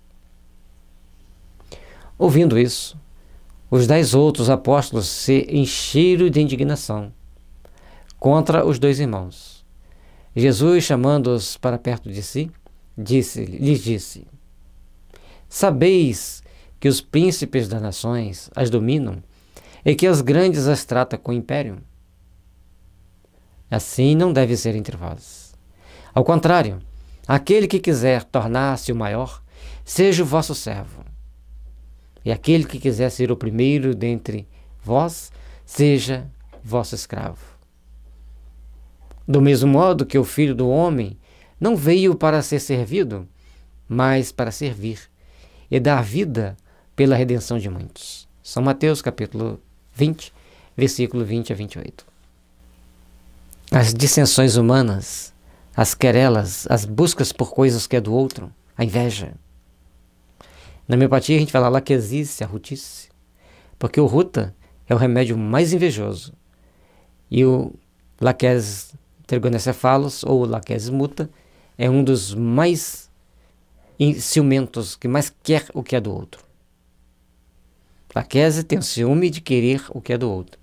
Ouvindo isso, os 10 outros apóstolos se encheram de indignação contra os 2 irmãos. Jesus, chamando-os para perto de si, lhes disse: sabeis que os príncipes das nações as dominam e que os grandes as trata com império? Assim não deve ser entre vós. Ao contrário, aquele que quiser tornar-se o maior, seja o vosso servo. E aquele que quiser ser o primeiro dentre vós, seja vosso escravo. Do mesmo modo que o Filho do Homem não veio para ser servido, mas para servir e dar vida pela redenção de muitos. São Mateus capítulo 20, versículo 20 a 28. As dissensões humanas, as querelas, as buscas por coisas que é do outro, a inveja. Na homeopatia a gente fala laquesice, a rutice, porque o ruta é o remédio mais invejoso. E o laquesis trigonocephalus, ou laquesis muta, é um dos mais ciumentos, que mais quer o que é do outro. Laquesis tem o ciúme de querer o que é do outro.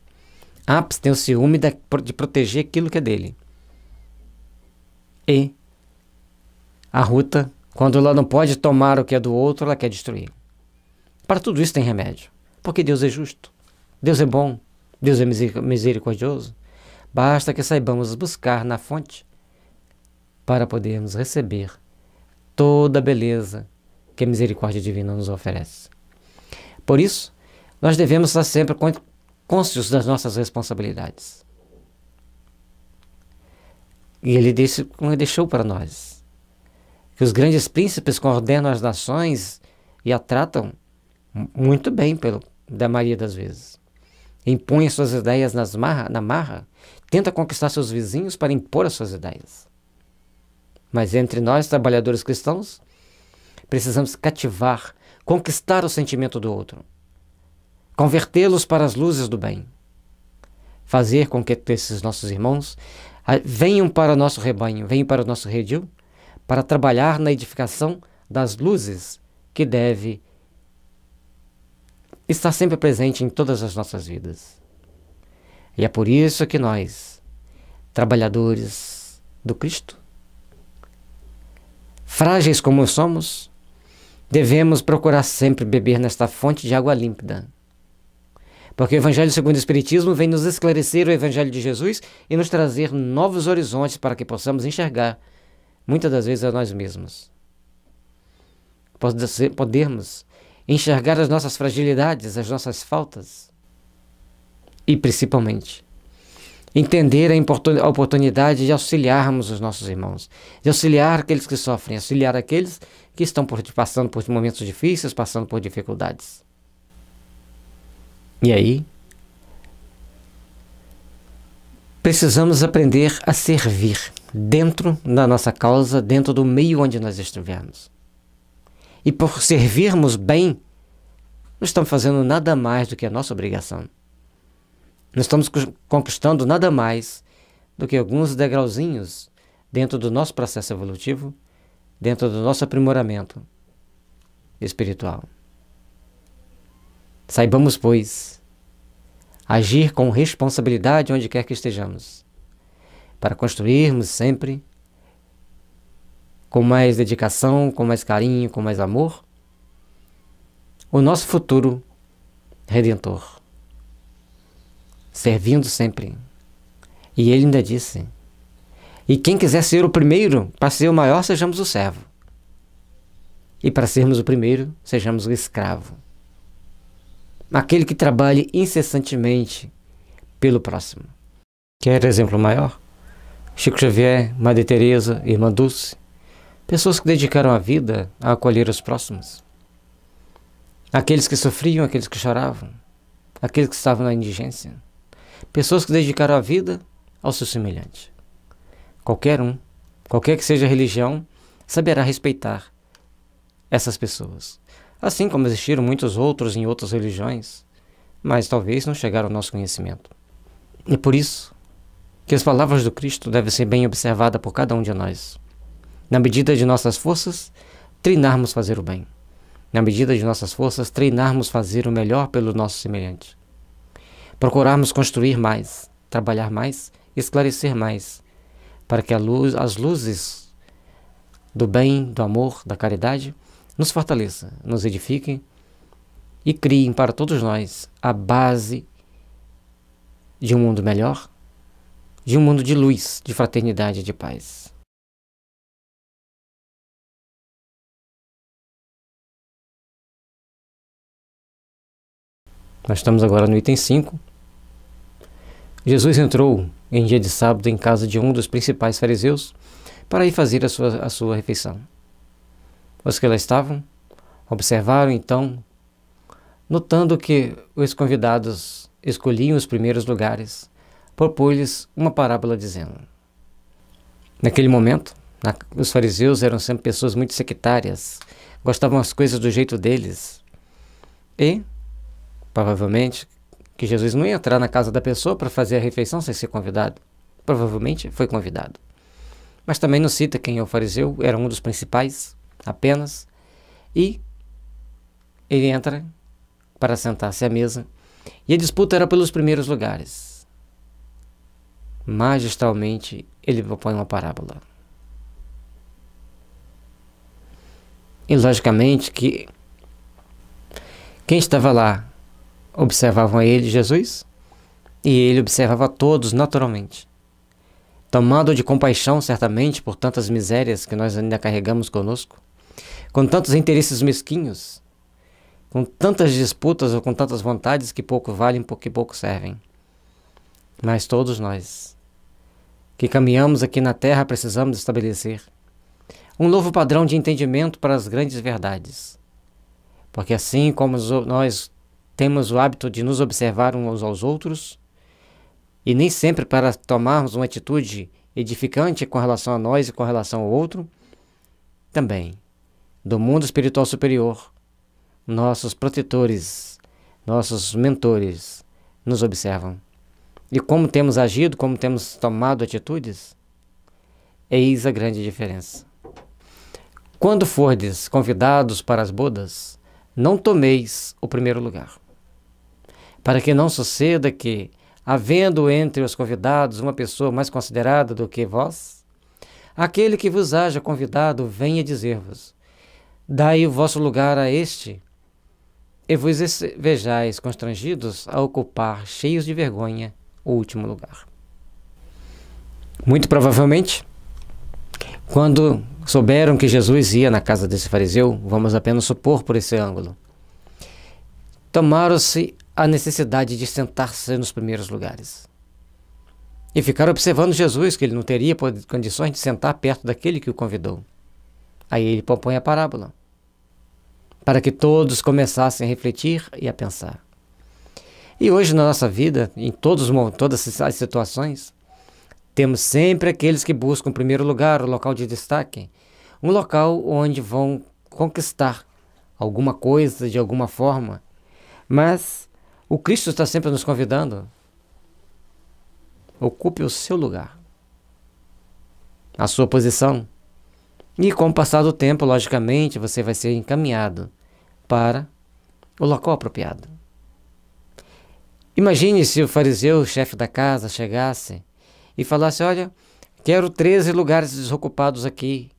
Apis tem o ciúme de proteger aquilo que é dele. E a ruta, quando ela não pode tomar o que é do outro, ela quer destruir. Para tudo isso tem remédio, porque Deus é justo, Deus é bom, Deus é misericordioso. Basta que saibamos buscar na fonte para podermos receber toda a beleza que a misericórdia divina nos oferece. Por isso, nós devemos estar sempre conscientes das nossas responsabilidades. E ele deixou para nós que os grandes príncipes coordenam as nações e a tratam muito bem, da maioria das vezes. Impõe suas ideias na marra, tenta conquistar seus vizinhos para impor as suas ideias. Mas entre nós, trabalhadores cristãos, precisamos cativar, conquistar o sentimento do outro, convertê-los para as luzes do bem, fazer com que esses nossos irmãos venham para o nosso rebanho, venham para o nosso redil, para trabalhar na edificação das luzes que deve estar sempre presente em todas as nossas vidas. E é por isso que nós, trabalhadores do Cristo, frágeis como somos, devemos procurar sempre beber nesta fonte de água límpida. Porque o Evangelho segundo o Espiritismo vem nos esclarecer o Evangelho de Jesus e nos trazer novos horizontes para que possamos enxergar, muitas das vezes, a nós mesmos. Podermos enxergar as nossas fragilidades, as nossas faltas e, principalmente, entender a oportunidade de auxiliarmos os nossos irmãos, de auxiliar aqueles que sofrem, auxiliar aqueles que estão passando por momentos difíceis, passando por dificuldades. E aí, precisamos aprender a servir dentro da nossa causa, dentro do meio onde nós estivermos. E por servirmos bem, não estamos fazendo nada mais do que a nossa obrigação. Não estamos conquistando nada mais do que alguns degrauzinhos dentro do nosso processo evolutivo, dentro do nosso aprimoramento espiritual. Saibamos, pois, agir com responsabilidade onde quer que estejamos, para construirmos sempre com mais dedicação, com mais carinho, com mais amor, o nosso futuro redentor, servindo sempre. E ele ainda disse: e quem quiser ser o primeiro, para ser o maior, sejamos o servo. E para sermos o primeiro, sejamos o escravo. Aquele que trabalhe incessantemente pelo próximo. Quer exemplo maior? Chico Xavier, Madre Teresa, Irmã Dulce, pessoas que dedicaram a vida a acolher os próximos. Aqueles que sofriam, aqueles que choravam, aqueles que estavam na indigência. Pessoas que dedicaram a vida ao seu semelhante. Qualquer um, qualquer que seja a religião, saberá respeitar essas pessoas. Assim como existiram muitos outros em outras religiões, mas talvez não chegaram ao nosso conhecimento. E por isso que as palavras do Cristo devem ser bem observadas por cada um de nós. Na medida de nossas forças, treinarmos fazer o bem. Na medida de nossas forças, treinarmos fazer o melhor pelo nosso semelhante. Procurarmos construir mais, trabalhar mais, esclarecer mais, para que as luzes do bem, do amor, da caridade, nos fortaleça, nos edifiquem e criem para todos nós a base de um mundo melhor, de um mundo de luz, de fraternidade e de paz. Nós estamos agora no item 5. Jesus entrou em dia de sábado em casa de um dos principais fariseus para ir fazer a sua refeição. Os que lá estavam observaram então, notando que os convidados escolhiam os primeiros lugares, propôs-lhes uma parábola dizendo: naquele momento, os fariseus eram sempre pessoas muito sectárias, gostavam das coisas do jeito deles e, provavelmente, que Jesus não ia entrar na casa da pessoa para fazer a refeição sem ser convidado. Provavelmente foi convidado. Mas também não cita quem é o fariseu, era um dos principais apenas, e ele entra para sentar-se à mesa, e a disputa era pelos primeiros lugares. Magistralmente, ele propõe uma parábola. E logicamente que quem estava lá observavam a ele, Jesus, E ele observava todos naturalmente, tomado de compaixão certamente por tantas misérias que nós ainda carregamos conosco, com tantos interesses mesquinhos, com tantas disputas ou com tantas vontades que pouco valem porque pouco servem. Mas todos nós que caminhamos aqui na Terra precisamos estabelecer um novo padrão de entendimento para as grandes verdades. Porque assim como nós temos o hábito de nos observar uns aos outros, e nem sempre para tomarmos uma atitude edificante com relação a nós e com relação ao outro, também, do mundo espiritual superior, nossos protetores, nossos mentores nos observam. E como temos agido, como temos tomado atitudes, eis a grande diferença. Quando fordes convidados para as bodas, não tomeis o primeiro lugar, para que não suceda que, havendo entre os convidados uma pessoa mais considerada do que vós, aquele que vos haja convidado venha dizer-vos: dai o vosso lugar a este, e vos vejais constrangidos a ocupar, cheios de vergonha, o último lugar. Muito provavelmente, quando souberam que Jesus ia na casa desse fariseu, vamos apenas supor por esse ângulo, tomaram-se a necessidade de sentar-se nos primeiros lugares. E ficaram observando Jesus, que ele não teria condições de sentar perto daquele que o convidou. Aí ele propõe a parábola, para que todos começassem a refletir e a pensar. E hoje na nossa vida, em todas as situações, temos sempre aqueles que buscam, em primeiro lugar, o local de destaque, um local onde vão conquistar alguma coisa de alguma forma. Mas o Cristo está sempre nos convidando. Ocupe o seu lugar, a sua posição. E com o passar do tempo, logicamente, você vai ser encaminhado para o local apropriado. Imagine se o fariseu, o chefe da casa, chegasse e falasse: olha, quero 13 lugares desocupados aqui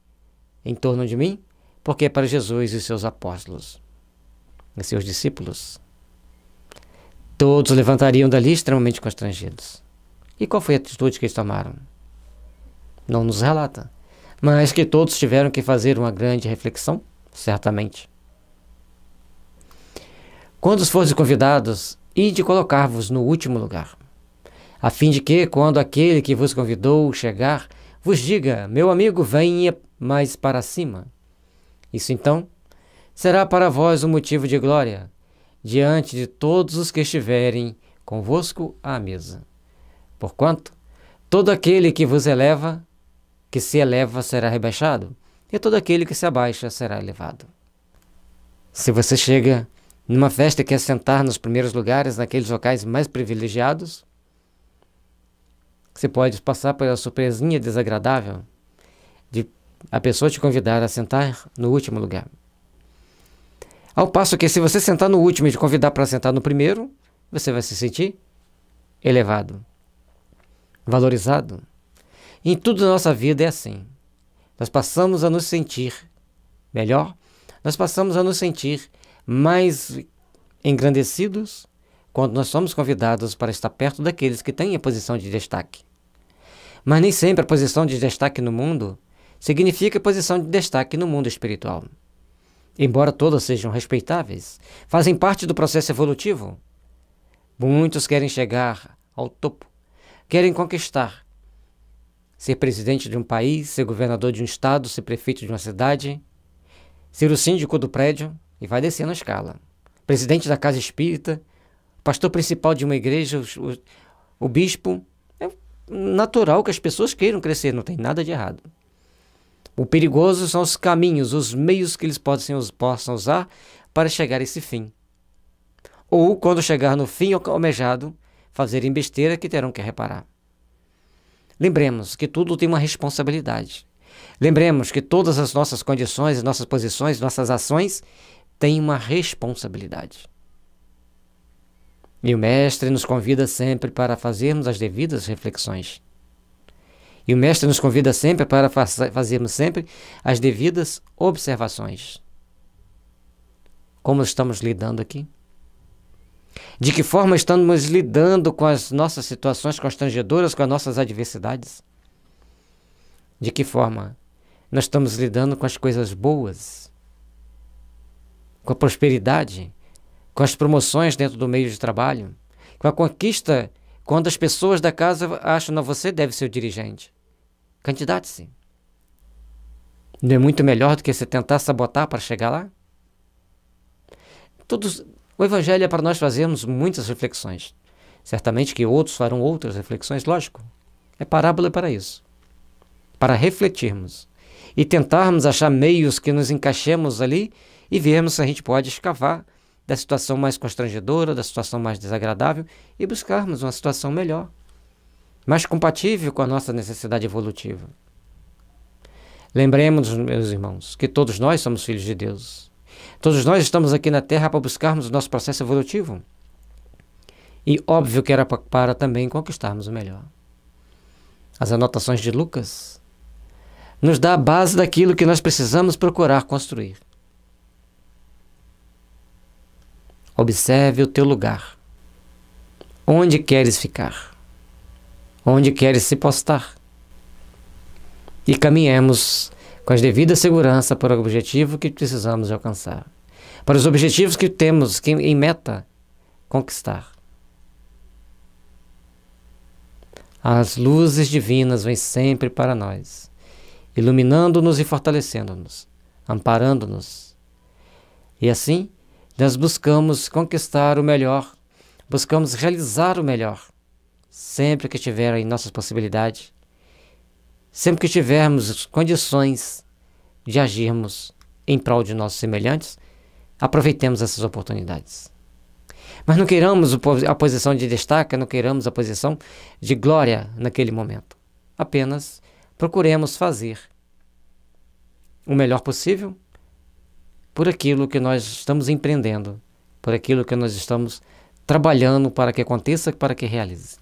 em torno de mim, porque é para Jesus e seus apóstolos e seus discípulos. Todos levantariam dali extremamente constrangidos. E qual foi a atitude que eles tomaram? Não nos relata, mas que todos tiveram que fazer uma grande reflexão, certamente. Quando fordes convidados, ide colocar-vos no último lugar, a fim de que, quando aquele que vos convidou chegar, vos diga: meu amigo, venha mais para cima. Isso então será para vós um motivo de glória diante de todos os que estiverem convosco à mesa. Porquanto todo aquele que vos eleva, que se eleva, será rebaixado, e todo aquele que se abaixa será elevado. Se você chega numa festa e quer sentar nos primeiros lugares, naqueles locais mais privilegiados, você pode passar pela surpresinha desagradável de a pessoa te convidar a sentar no último lugar. Ao passo que, se você sentar no último e te convidar para sentar no primeiro, você vai se sentir elevado, valorizado. Em tudo na nossa vida é assim. Nós passamos a nos sentir melhor, nós passamos a nos sentir mais engrandecidos quando nós somos convidados para estar perto daqueles que têm a posição de destaque. Mas nem sempre a posição de destaque no mundo significa posição de destaque no mundo espiritual. Embora todas sejam respeitáveis, fazem parte do processo evolutivo. Muitos querem chegar ao topo, querem conquistar, ser presidente de um país, ser governador de um estado, ser prefeito de uma cidade, ser o síndico do prédio, e vai descendo a escala. Presidente da casa espírita, pastor principal de uma igreja, o bispo. É natural que as pessoas queiram crescer, não tem nada de errado. O perigoso são os caminhos, os meios que eles possam usar para chegar a esse fim. Ou, quando chegar no fim almejado, fazerem besteira que terão que reparar. Lembremos que tudo tem uma responsabilidade. Lembremos que todas as nossas condições, nossas posições, nossas ações têm uma responsabilidade. E o Mestre nos convida sempre para fazermos as devidas reflexões. E o Mestre nos convida sempre para fazermos sempre as devidas observações. Como estamos lidando aqui? De que forma estamos lidando com as nossas situações constrangedoras, com as nossas adversidades? De que forma nós estamos lidando com as coisas boas, com a prosperidade, com as promoções dentro do meio de trabalho, com a conquista, quando as pessoas da casa acham que você deve ser o dirigente? Candidate-se. Não é muito melhor do que você tentar sabotar para chegar lá? O Evangelho é para nós fazermos muitas reflexões. Certamente que outros farão outras reflexões, lógico. É parábola para isso. Para refletirmos e tentarmos achar meios que nos encaixemos ali e vermos se a gente pode escavar da situação mais constrangedora, da situação mais desagradável e buscarmos uma situação melhor, mais compatível com a nossa necessidade evolutiva. Lembremos, meus irmãos, que todos nós somos filhos de Deus. Todos nós estamos aqui na Terra para buscarmos o nosso processo evolutivo. E óbvio que era para também conquistarmos o melhor. As anotações de Lucas nos dá a base daquilo que nós precisamos procurar construir. Observe o teu lugar. Onde queres ficar? Onde queres se postar? E caminhemos com as devidas segurança para o objetivo que precisamos alcançar. Para os objetivos que temos em meta conquistar. As luzes divinas vêm sempre para nós, iluminando-nos e fortalecendo-nos, amparando-nos. E assim, nós buscamos conquistar o melhor, buscamos realizar o melhor, sempre que tiver em nossas possibilidades, sempre que tivermos condições de agirmos em prol de nossos semelhantes, aproveitemos essas oportunidades. Mas não queiramos a posição de destaque, não queiramos a posição de glória naquele momento. Apenas procuremos fazer o melhor possível por aquilo que nós estamos empreendendo, por aquilo que nós estamos trabalhando para que aconteça, para que realize.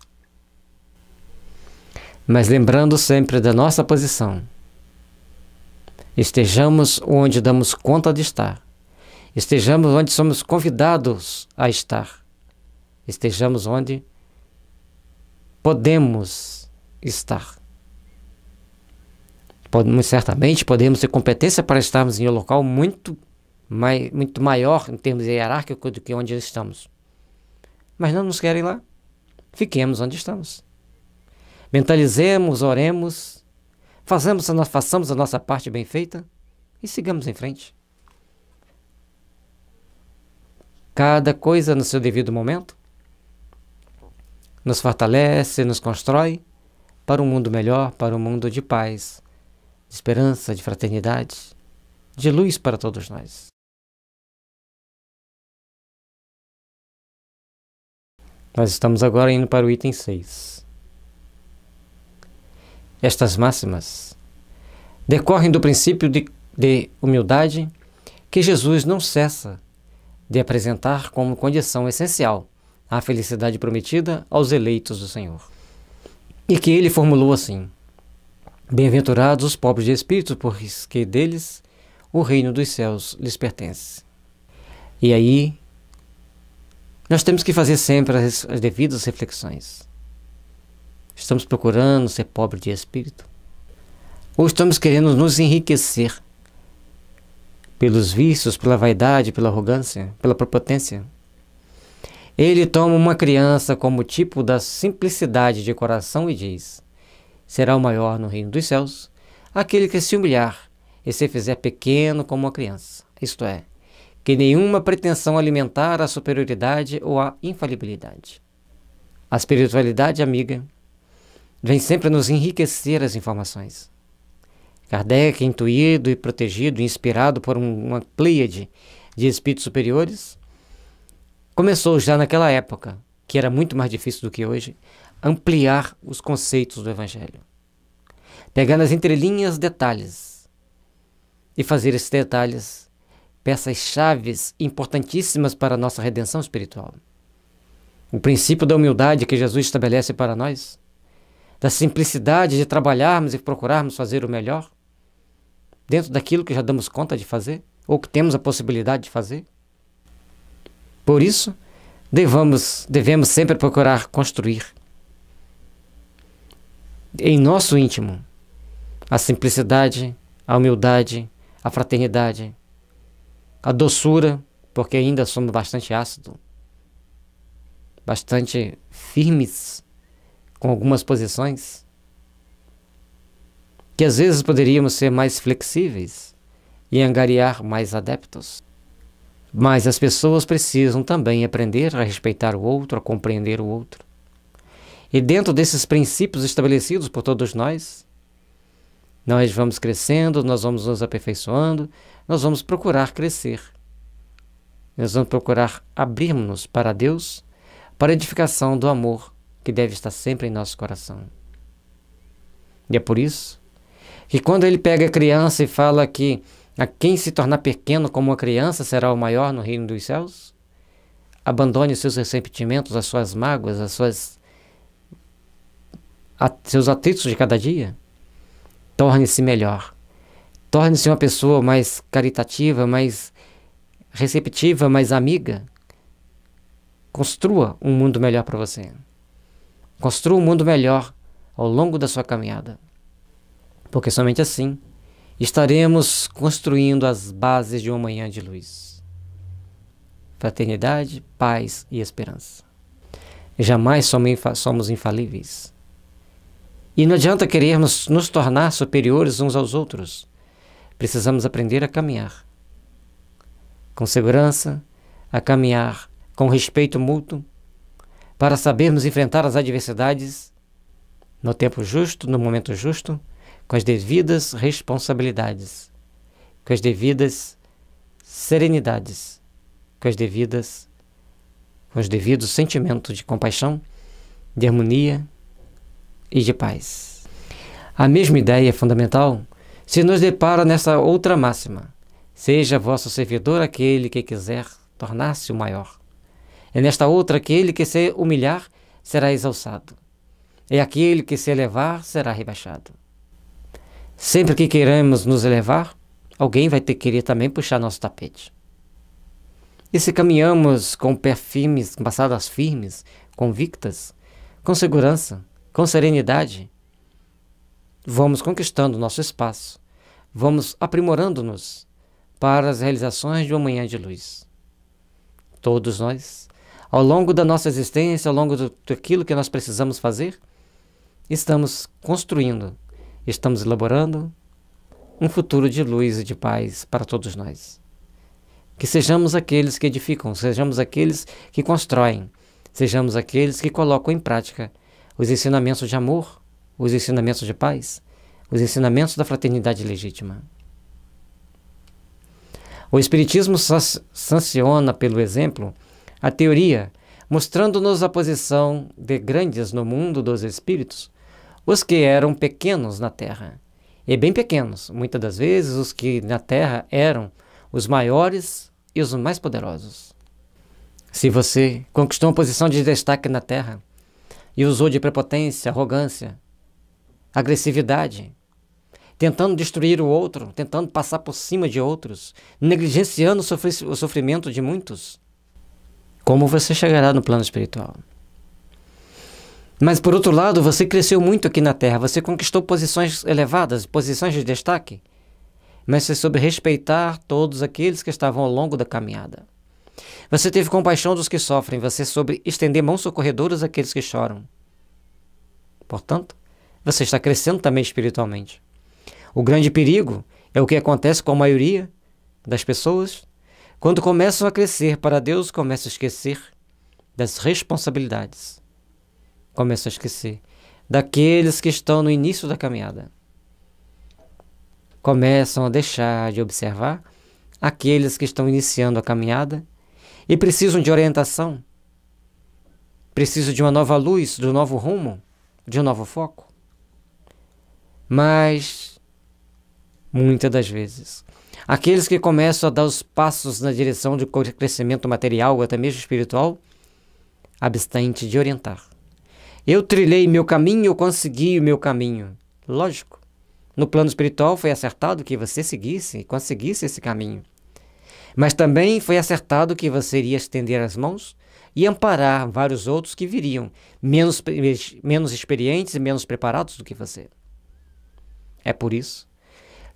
Mas lembrando sempre da nossa posição. Estejamos onde damos conta de estar. Estejamos onde somos convidados a estar. Estejamos onde podemos estar. Certamente podemos ter competência para estarmos em um local muito maior em termos hierárquicos do que onde estamos. Mas não nos querem lá. Fiquemos onde estamos. Mentalizemos, oremos, façamos a nossa parte bem feita e sigamos em frente. Cada coisa no seu devido momento nos fortalece, nos constrói para um mundo melhor, para um mundo de paz, de esperança, de fraternidade, de luz para todos nós. Nós estamos agora indo para o item 6. Estas máximas decorrem do princípio de humildade que Jesus não cessa de apresentar como condição essencial à felicidade prometida aos eleitos do Senhor. E que ele formulou assim: bem-aventurados os pobres de espírito, porque deles o reino dos céus lhes pertence. E aí, nós temos que fazer sempre as devidas reflexões. Estamos procurando ser pobre de espírito? Ou estamos querendo nos enriquecer pelos vícios, pela vaidade, pela arrogância, pela prepotência? Ele toma uma criança como tipo da simplicidade de coração e diz: será o maior no reino dos céus aquele que se humilhar e se fizer pequeno como uma criança. Isto é, que nenhuma pretensão alimentar a superioridade ou a infalibilidade. A espiritualidade amiga vem sempre nos enriquecer as informações. Kardec, intuído e protegido, inspirado por uma pleiade de espíritos superiores, começou já naquela época, que era muito mais difícil do que hoje, ampliar os conceitos do Evangelho. Pegar nas entrelinhas detalhes e fazer esses detalhes peças-chaves importantíssimas para a nossa redenção espiritual. O princípio da humildade que Jesus estabelece para nós, da simplicidade de trabalharmos e procurarmos fazer o melhor, dentro daquilo que já damos conta de fazer, ou que temos a possibilidade de fazer. Por isso, devemos sempre procurar construir em nosso íntimo a simplicidade, a humildade, a fraternidade, a doçura, porque ainda somos bastante ácidos, bastante firmes com algumas posições, que às vezes poderíamos ser mais flexíveis e angariar mais adeptos. Mas as pessoas precisam também aprender a respeitar o outro, a compreender o outro. E dentro desses princípios estabelecidos por todos nós vamos crescendo, nós vamos nos aperfeiçoando, nós vamos procurar crescer. Nós vamos procurar abrir-nos para Deus, para a edificação do amor que deve estar sempre em nosso coração. E é por isso que quando ele pega a criança e fala que a quem se tornar pequeno como uma criança será o maior no reino dos céus, abandone os seus ressentimentos, as suas mágoas, seus atritos de cada dia. Torne-se melhor. Torne-se uma pessoa mais caritativa, mais receptiva, mais amiga. Construa um mundo melhor para você. Construa um mundo melhor ao longo da sua caminhada. Porque somente assim estaremos construindo as bases de uma manhã de luz. Fraternidade, paz e esperança. Jamais somos infalíveis. E não adianta querermos nos tornar superiores uns aos outros. Precisamos aprender a caminhar com segurança, a caminhar com respeito mútuo, para sabermos enfrentar as adversidades no tempo justo, no momento justo, com as devidas responsabilidades, com as devidas serenidades, com os devidos sentimentos de compaixão, de harmonia e de paz. A mesma ideia fundamental se nos depara nessa outra máxima: seja vosso servidor aquele que quiser tornar-se o maior. É nesta outra: aquele que se humilhar será exalçado. É aquele que se elevar será rebaixado. Sempre que queiramos nos elevar, alguém vai ter que querer também puxar nosso tapete. E se caminhamos com pés firmes, com passadas firmes, convictas, com segurança, com serenidade, vamos conquistando nosso espaço, vamos aprimorando-nos para as realizações de uma manhã de luz. Todos nós, ao longo da nossa existência, ao longo daquilo que nós precisamos fazer, estamos construindo, estamos elaborando um futuro de luz e de paz para todos nós. Que sejamos aqueles que edificam, sejamos aqueles que constroem, sejamos aqueles que colocam em prática os ensinamentos de amor, os ensinamentos de paz, os ensinamentos da fraternidade legítima. O Espiritismo sanciona pelo exemplo a teoria, mostrando-nos a posição de grandes no mundo dos espíritos, os que eram pequenos na terra, e bem pequenos, muitas das vezes os que na terra eram os maiores e os mais poderosos. Se você conquistou uma posição de destaque na terra e usou de prepotência, arrogância, agressividade, tentando destruir o outro, tentando passar por cima de outros, negligenciando o sofrimento de muitos, como você chegará no plano espiritual? Mas, por outro lado, você cresceu muito aqui na Terra, você conquistou posições elevadas, posições de destaque, mas você soube respeitar todos aqueles que estavam ao longo da caminhada. Você teve compaixão dos que sofrem, você soube estender mãos socorredoras àqueles que choram. Portanto, você está crescendo também espiritualmente. O grande perigo é o que acontece com a maioria das pessoas quando começam a crescer para Deus, começam a esquecer das responsabilidades. Começam a esquecer daqueles que estão no início da caminhada. Começam a deixar de observar aqueles que estão iniciando a caminhada e precisam de orientação, precisam de uma nova luz, de um novo rumo, de um novo foco. Mas, muitas das vezes, aqueles que começam a dar os passos na direção de crescimento material ou até mesmo espiritual, abstêm-se de orientar. Eu trilhei meu caminho, eu consegui o meu caminho. Lógico, no plano espiritual foi acertado que você conseguisse esse caminho. Mas também foi acertado que você iria estender as mãos e amparar vários outros que viriam, menos experientes e menos preparados do que você. É por isso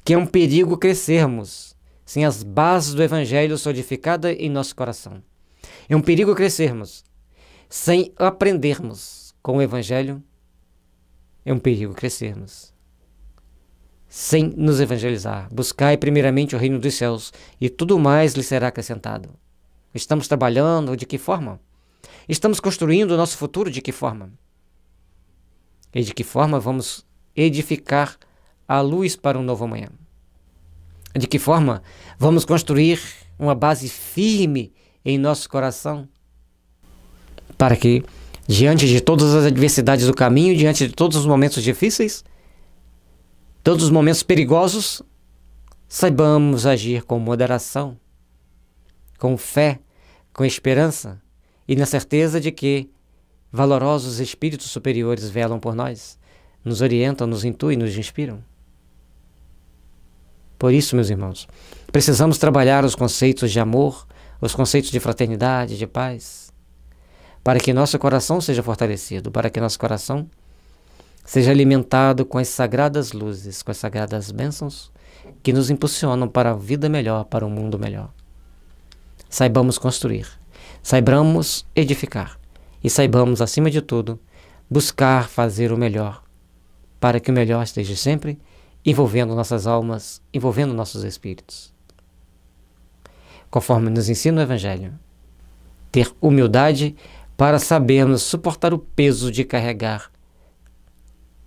que é um perigo crescermos sem as bases do Evangelho solidificadas em nosso coração. É um perigo crescermos sem aprendermos com o Evangelho. É um perigo crescermos sem nos evangelizar. Buscai primeiramente o reino dos céus e tudo mais lhe será acrescentado. Estamos trabalhando de que forma? Estamos construindo o nosso futuro de que forma? E de que forma vamos edificar a luz para um novo amanhã? De que forma vamos construir uma base firme em nosso coração para que, diante de todas as adversidades do caminho, diante de todos os momentos difíceis, todos os momentos perigosos, saibamos agir com moderação, com fé, com esperança e na certeza de que valorosos espíritos superiores velam por nós, nos orientam, nos intuem, nos inspiram. Por isso, meus irmãos, precisamos trabalhar os conceitos de amor, os conceitos de fraternidade, de paz, para que nosso coração seja fortalecido, para que nosso coração seja alimentado com as sagradas luzes, com as sagradas bênçãos que nos impulsionam para a vida melhor, para um mundo melhor. Saibamos construir, saibamos edificar e saibamos, acima de tudo, buscar fazer o melhor, para que o melhor esteja sempre envolvendo nossas almas, envolvendo nossos espíritos. Conforme nos ensina o Evangelho, ter humildade para sabermos suportar o peso de carregar,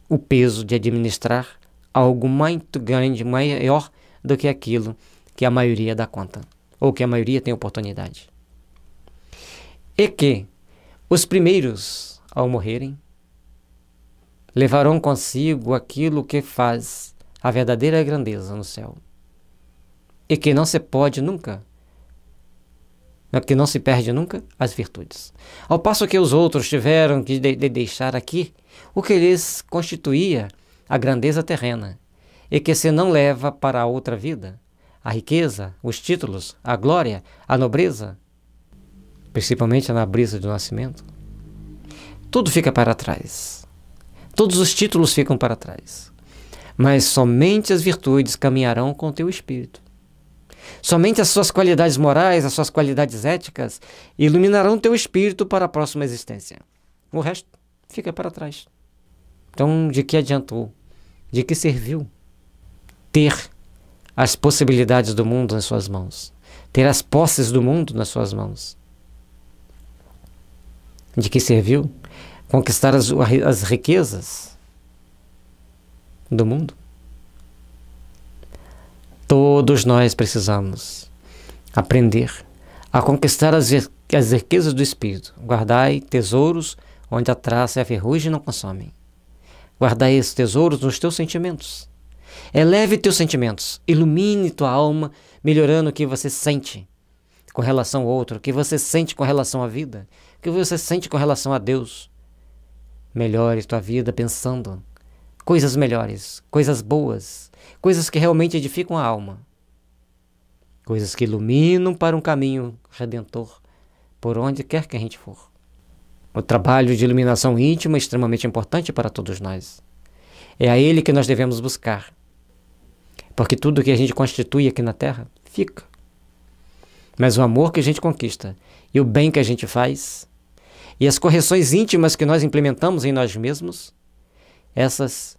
o peso de administrar algo muito grande, maior do que aquilo que a maioria dá conta, ou que a maioria tem oportunidade. E que os primeiros, ao morrerem, levarão consigo aquilo que faz a verdadeira grandeza no céu. E que não se pode nunca, que não se perde nunca as virtudes. Ao passo que os outros tiveram que deixar aqui o que lhes constituía a grandeza terrena, e que se não leva para a outra vida, a riqueza, os títulos, a glória, a nobreza, principalmente a nobreza do nascimento, tudo fica para trás. Todos os títulos ficam para trás. Mas somente as virtudes caminharão com o teu espírito. Somente as suas qualidades morais, as suas qualidades éticas iluminarão o teu espírito para a próxima existência. O resto fica para trás. Então, de que adiantou? De que serviu ter as possibilidades do mundo nas suas mãos? Ter as posses do mundo nas suas mãos? De que serviu conquistar as riquezas do mundo? Todos nós precisamos aprender a conquistar as riquezas do Espírito. Guardai tesouros onde a traça e a ferrugem não consomem. Guardai esses tesouros nos teus sentimentos. Eleve teus sentimentos, ilumine tua alma, melhorando o que você sente com relação ao outro, o que você sente com relação à vida, o que você sente com relação a Deus. Melhore tua vida pensando coisas melhores, coisas boas, coisas que realmente edificam a alma, coisas que iluminam para um caminho redentor, por onde quer que a gente for. O trabalho de iluminação íntima é extremamente importante para todos nós. É a ele que nós devemos buscar, porque tudo que a gente constitui aqui na Terra fica. Mas o amor que a gente conquista e o bem que a gente faz e as correções íntimas que nós implementamos em nós mesmos, essas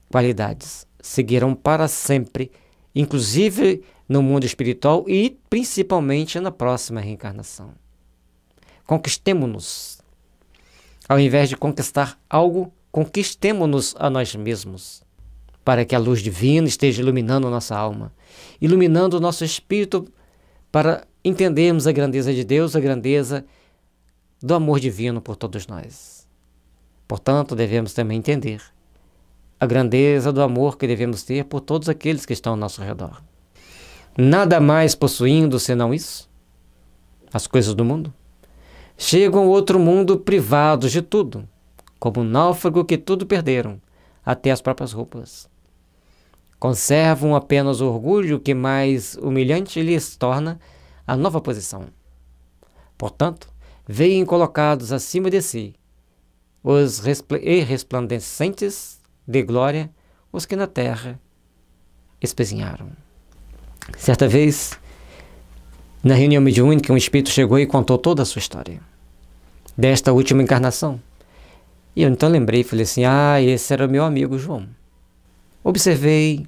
qualidades seguirão para sempre, inclusive no mundo espiritual e principalmente na próxima reencarnação. Conquistemo-nos. Ao invés de conquistar algo, conquistemo-nos a nós mesmos, para que a luz divina esteja iluminando nossa alma, iluminando o nosso espírito para entendermos a grandeza de Deus, a grandeza do amor divino por todos nós. Portanto, devemos também entender a grandeza do amor que devemos ter por todos aqueles que estão ao nosso redor. Nada mais possuindo senão isso, as coisas do mundo, chegam ao outro mundo privados de tudo, como um náufrago que tudo perderam, até as próprias roupas. Conservam apenas o orgulho que mais humilhante lhes torna a nova posição. Portanto, veem colocados acima de si os resplandecentes de glória, os que na terra espezinharam. Certa vez, na reunião mediúnica, um espírito chegou e contou toda a sua história desta última encarnação. E eu então lembrei e falei assim: esse era o meu amigo João. Observei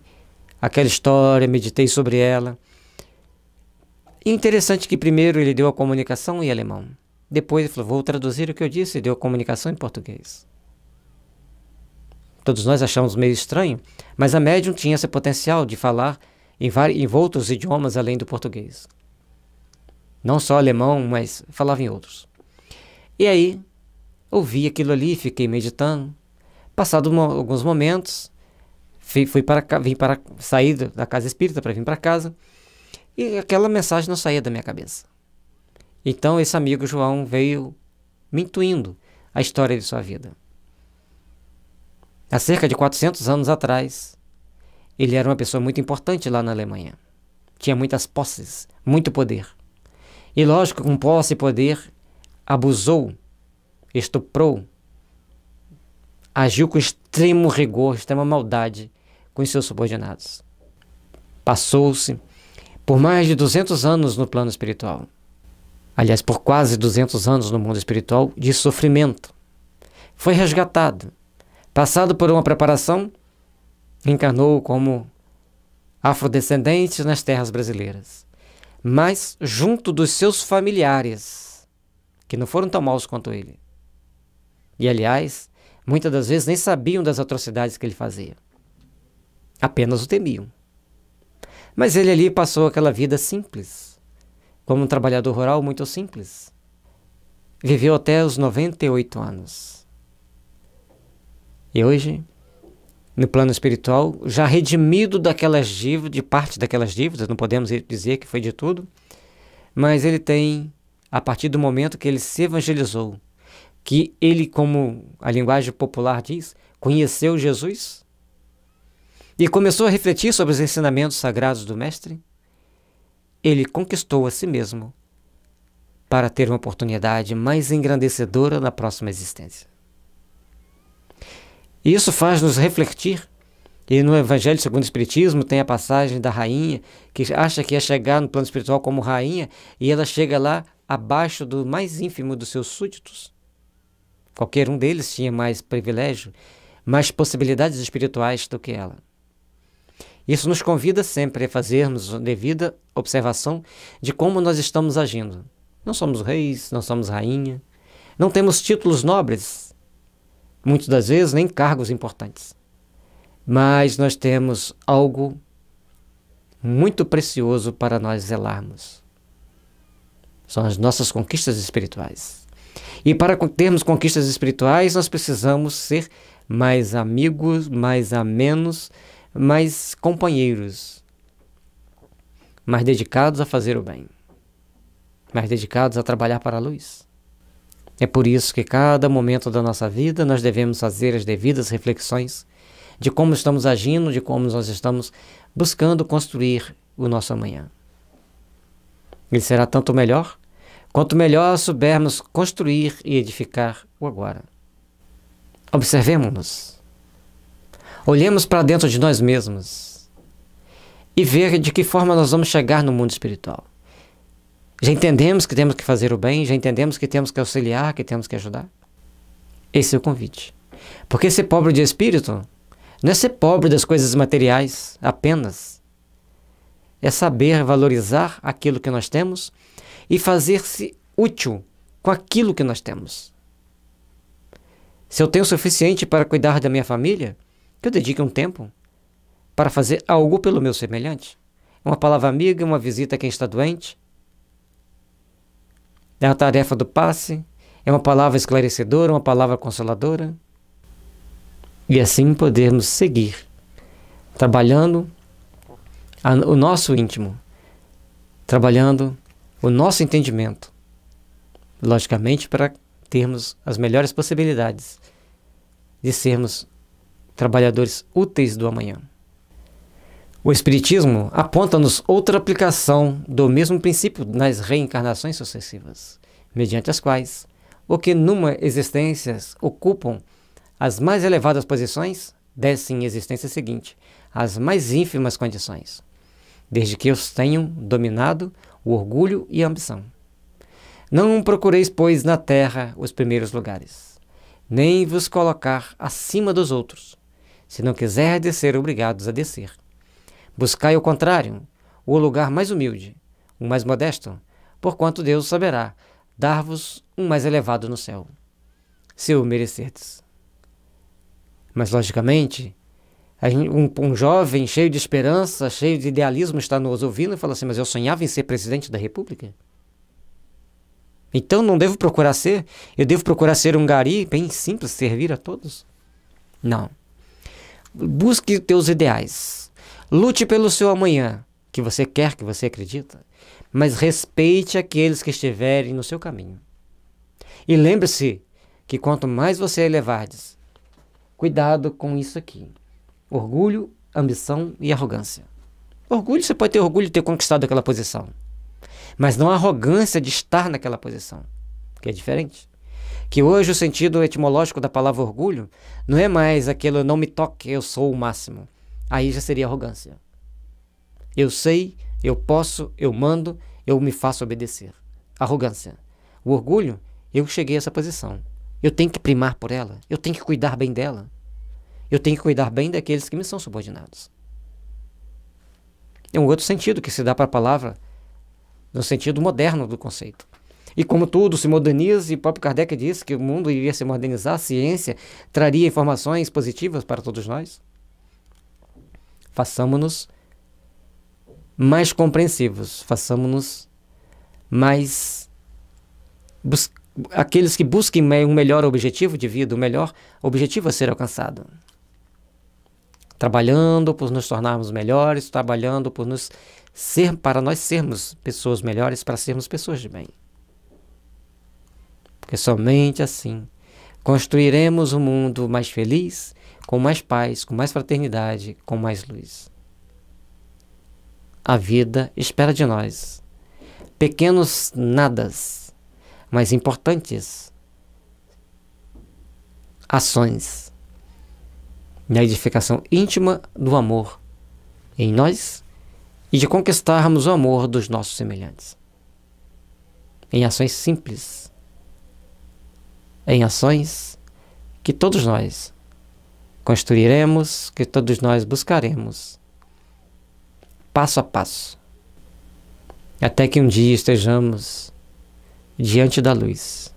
aquela história, meditei sobre ela. E interessante que primeiro ele deu a comunicação em alemão. Depois ele falou: vou traduzir o que eu disse, e deu a comunicação em português. Todos nós achamos meio estranho, mas a médium tinha esse potencial de falar em outros idiomas além do português. Não só alemão, mas falava em outros. E aí, ouvi aquilo ali, fiquei meditando. Passado alguns momentos, saí da casa espírita para vir para casa, e aquela mensagem não saía da minha cabeça. Então esse amigo João veio me intuindo a história de sua vida. Há cerca de 400 anos atrás, ele era uma pessoa muito importante lá na Alemanha. Tinha muitas posses, muito poder. E lógico, com posse e poder, abusou, estuprou, agiu com extremo rigor, extrema maldade com os seus subordinados. Passou-se por mais de 200 anos no plano espiritual. Aliás, por quase 200 anos no mundo espiritual de sofrimento. Foi resgatado. Passado por uma preparação, encarnou como afrodescendente nas terras brasileiras. Mas junto dos seus familiares, que não foram tão maus quanto ele. E, aliás, muitas das vezes nem sabiam das atrocidades que ele fazia. Apenas o temiam. Mas ele ali passou aquela vida simples, como um trabalhador rural muito simples. Viveu até os 98 anos. E hoje, no plano espiritual, já redimido daquelas dívidas, de parte daquelas dívidas, não podemos dizer que foi de tudo, mas ele tem, a partir do momento que ele se evangelizou, que ele, como a linguagem popular diz, conheceu Jesus e começou a refletir sobre os ensinamentos sagrados do Mestre, ele conquistou a si mesmo para ter uma oportunidade mais engrandecedora na próxima existência. Isso faz-nos refletir, e no Evangelho segundo o Espiritismo tem a passagem da rainha, que acha que ia chegar no plano espiritual como rainha, e ela chega lá abaixo do mais ínfimo dos seus súditos. Qualquer um deles tinha mais privilégio, mais possibilidades espirituais do que ela. Isso nos convida sempre a fazermos devida observação de como nós estamos agindo. Não somos reis, não somos rainha, não temos títulos nobres, muitas das vezes nem cargos importantes. Mas nós temos algo muito precioso para nós zelarmos. São as nossas conquistas espirituais. E para termos conquistas espirituais, nós precisamos ser mais amigos, mais amenos, mais companheiros, mais dedicados a fazer o bem, mais dedicados a trabalhar para a luz. É por isso que cada momento da nossa vida nós devemos fazer as devidas reflexões de como estamos agindo, de como nós estamos buscando construir o nosso amanhã. Ele será tanto melhor, quanto melhor soubermos construir e edificar o agora. Observemo-nos. Olhemos para dentro de nós mesmos e ver de que forma nós vamos chegar no mundo espiritual. Já entendemos que temos que fazer o bem, já entendemos que temos que auxiliar, que temos que ajudar. Esse é o convite. Porque ser pobre de espírito não é ser pobre das coisas materiais apenas. É saber valorizar aquilo que nós temos e fazer-se útil com aquilo que nós temos. Se eu tenho o suficiente para cuidar da minha família, que eu dedique um tempo para fazer algo pelo meu semelhante. Uma palavra amiga, uma visita a quem está doente. É a tarefa do passe, é uma palavra esclarecedora, uma palavra consoladora. E assim podermos seguir, trabalhando o nosso íntimo, trabalhando o nosso entendimento, logicamente para termos as melhores possibilidades de sermos trabalhadores úteis do amanhã. O Espiritismo aponta-nos outra aplicação do mesmo princípio nas reencarnações sucessivas. mediante as quais o que numa existência ocupam as mais elevadas posições descem em existência seguinte às mais ínfimas condições, desde que os tenham dominado o orgulho e a ambição. Não procureis, pois, na terra os primeiros lugares, nem vos colocar acima dos outros, se não quiserdes ser obrigados a descer. Buscai, ao contrário, o lugar mais humilde, o mais modesto, porquanto Deus saberá dar-vos um mais elevado no céu, se o merecerdes. Mas, logicamente, um jovem cheio de esperança, cheio de idealismo está nos ouvindo e fala assim, mas eu sonhava em ser presidente da República? Então não devo procurar ser? Eu devo procurar ser um gari bem simples, servir a todos? Não. Busque teus ideais. Lute pelo seu amanhã, que você quer, que você acredita, mas respeite aqueles que estiverem no seu caminho. E lembre-se que quanto mais você elevardes, cuidado com isso aqui: orgulho, ambição e arrogância. Orgulho, você pode ter orgulho de ter conquistado aquela posição, mas não a arrogância de estar naquela posição, que é diferente. Que hoje o sentido etimológico da palavra orgulho não é mais aquilo não me toque, eu sou o máximo. Aí já seria arrogância. Eu sei, eu posso, eu mando, eu me faço obedecer. Arrogância. O orgulho, eu cheguei a essa posição. Eu tenho que primar por ela, eu tenho que cuidar bem dela. Eu tenho que cuidar bem daqueles que me são subordinados. É um outro sentido que se dá para a palavra, no sentido moderno do conceito. E como tudo se moderniza, e o próprio Kardec disse que o mundo iria se modernizar, a ciência traria informações positivas para todos nós. Façamo-nos mais compreensivos, façamo-nos mais aqueles que busquem um melhor objetivo de vida, o melhor objetivo a ser alcançado. Trabalhando por nos tornarmos melhores, trabalhando por para nós sermos pessoas melhores, para sermos pessoas de bem. Porque somente assim construiremos um mundo mais feliz, com mais paz, com mais fraternidade, com mais luz. A vida espera de nós pequenos nadas, mas importantes ações na edificação íntima do amor em nós e de conquistarmos o amor dos nossos semelhantes. Em ações simples, em ações que todos nós construiremos, que todos nós buscaremos, passo a passo, até que um dia estejamos diante da luz,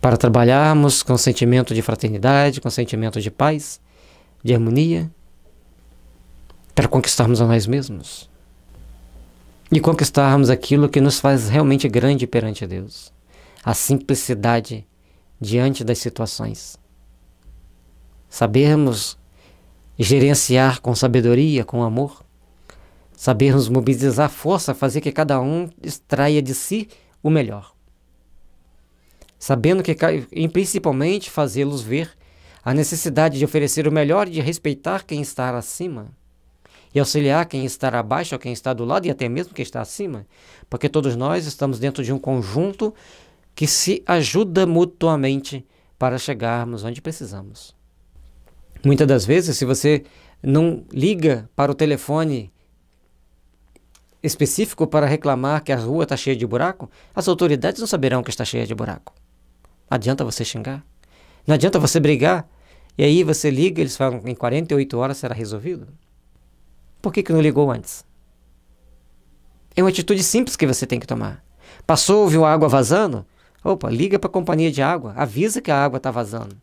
para trabalharmos com sentimento de fraternidade, com sentimento de paz, de harmonia, para conquistarmos a nós mesmos e conquistarmos aquilo que nos faz realmente grande perante Deus, a simplicidade diante das situações. Sabermos gerenciar com sabedoria, com amor, sabermos mobilizar força, fazer que cada um extraia de si o melhor. Sabendo que, e principalmente, fazê-los ver a necessidade de oferecer o melhor e de respeitar quem está acima e auxiliar quem está abaixo ou quem está do lado e até mesmo quem está acima, porque todos nós estamos dentro de um conjunto que se ajuda mutuamente para chegarmos onde precisamos. Muitas das vezes, se você não liga para o telefone específico para reclamar que a rua está cheia de buraco, as autoridades não saberão que está cheia de buraco. Não adianta você xingar, não adianta você brigar, e aí você liga, eles falam que em 48 horas será resolvido. Por que não ligou antes? É uma atitude simples que você tem que tomar. Passou, viu a água vazando? Opa, liga para a companhia de água, avisa que a água está vazando.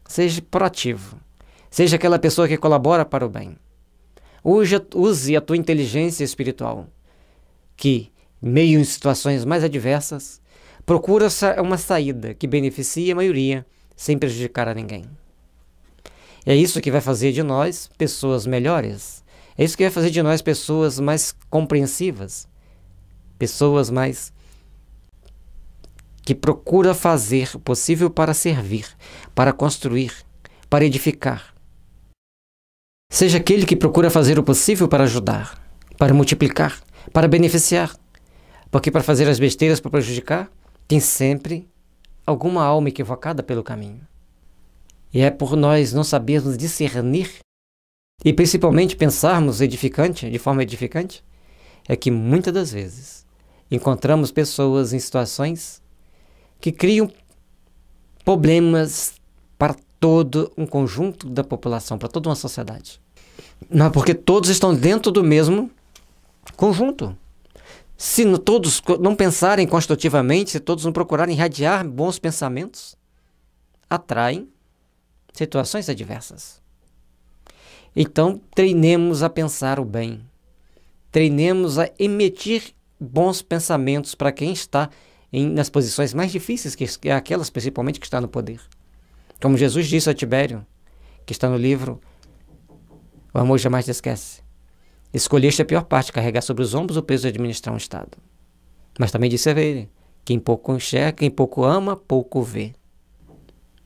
Seja proativo, seja aquela pessoa que colabora para o bem. Use a tua inteligência espiritual, que, meio em situações mais adversas, procura uma saída que beneficie a maioria, sem prejudicar a ninguém. É isso que vai fazer de nós pessoas melhores. É isso que vai fazer de nós pessoas mais compreensivas, pessoas mais que procura fazer o possível para servir, para construir, para edificar. Seja aquele que procura fazer o possível para ajudar, para multiplicar, para beneficiar. Porque para fazer as besteiras para prejudicar, tem sempre alguma alma equivocada pelo caminho. E é por nós não sabermos discernir e principalmente pensarmos de forma edificante, é que muitas das vezes encontramos pessoas em situações que criam problemas para todo um conjunto da população, para toda uma sociedade. Não, porque todos estão dentro do mesmo conjunto. Se todos não pensarem construtivamente, se todos não procurarem irradiar bons pensamentos, atraem situações adversas. Então, treinemos a pensar o bem. Treinemos a emitir bons pensamentos para quem está nas posições mais difíceis, que é aquelas principalmente que está no poder. Como Jesus disse a Tibério, que está no livro O Amor Jamais Te Esquece. Escolheste a pior parte, carregar sobre os ombros o peso de administrar um Estado. Mas também disse a ele, quem pouco enxerga, quem pouco ama, pouco vê.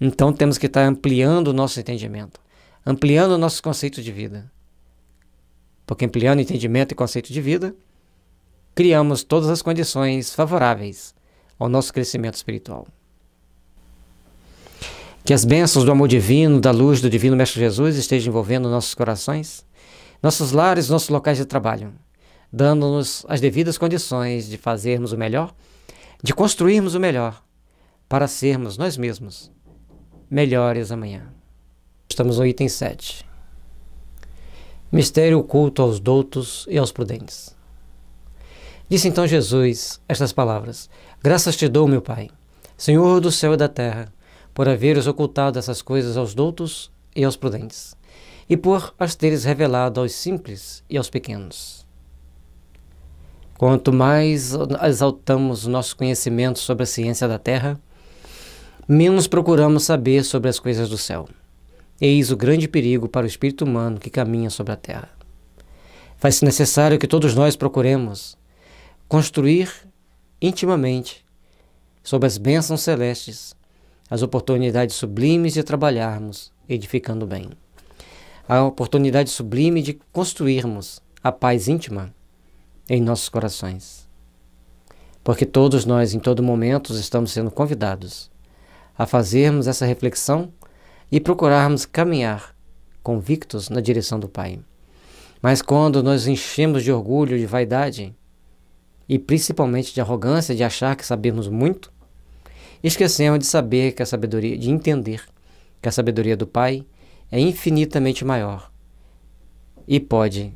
Então temos que estar ampliando o nosso entendimento, ampliando o nosso conceito de vida. Porque ampliando o entendimento e conceito de vida, criamos todas as condições favoráveis ao nosso crescimento espiritual. Que as bênçãos do amor divino, da luz do divino Mestre Jesus estejam envolvendo nossos corações, nossos lares, nossos locais de trabalho, dando-nos as devidas condições de fazermos o melhor, de construirmos o melhor, para sermos nós mesmos melhores amanhã. Estamos no item 7. Mistério oculto aos doutos e aos prudentes. Disse então Jesus estas palavras: Graças te dou, meu Pai, Senhor do céu e da terra, por haveres ocultado essas coisas aos doutos e aos prudentes, e por as teres revelado aos simples e aos pequenos. Quanto mais exaltamos o nosso conhecimento sobre a ciência da terra, menos procuramos saber sobre as coisas do céu. Eis o grande perigo para o espírito humano que caminha sobre a terra. Faz-se necessário que todos nós procuremos construir intimamente, sob as bênçãos celestes, as oportunidades sublimes de trabalharmos edificando bem. A oportunidade sublime de construirmos a paz íntima em nossos corações. Porque todos nós, em todo momento, estamos sendo convidados a fazermos essa reflexão e procurarmos caminhar convictos na direção do Pai. Mas quando nos enchemos de orgulho, de vaidade e principalmente de arrogância, de achar que sabemos muito, esquecemos de saber que a sabedoria, de entender que a sabedoria do Pai é infinitamente maior e pode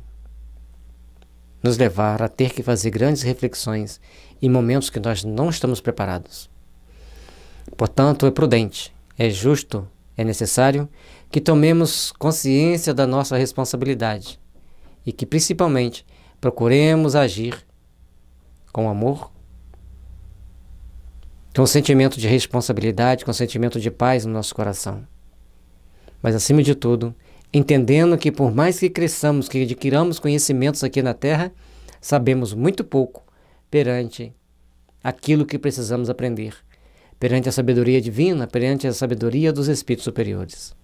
nos levar a ter que fazer grandes reflexões em momentos que nós não estamos preparados. Portanto, é prudente, é justo, é necessário que tomemos consciência da nossa responsabilidade e que, principalmente, procuremos agir com amor, com sentimento de responsabilidade, com sentimento de paz no nosso coração. Mas, acima de tudo, entendendo que por mais que cresçamos, que adquiramos conhecimentos aqui na Terra, sabemos muito pouco perante aquilo que precisamos aprender, perante a sabedoria divina, perante a sabedoria dos espíritos superiores.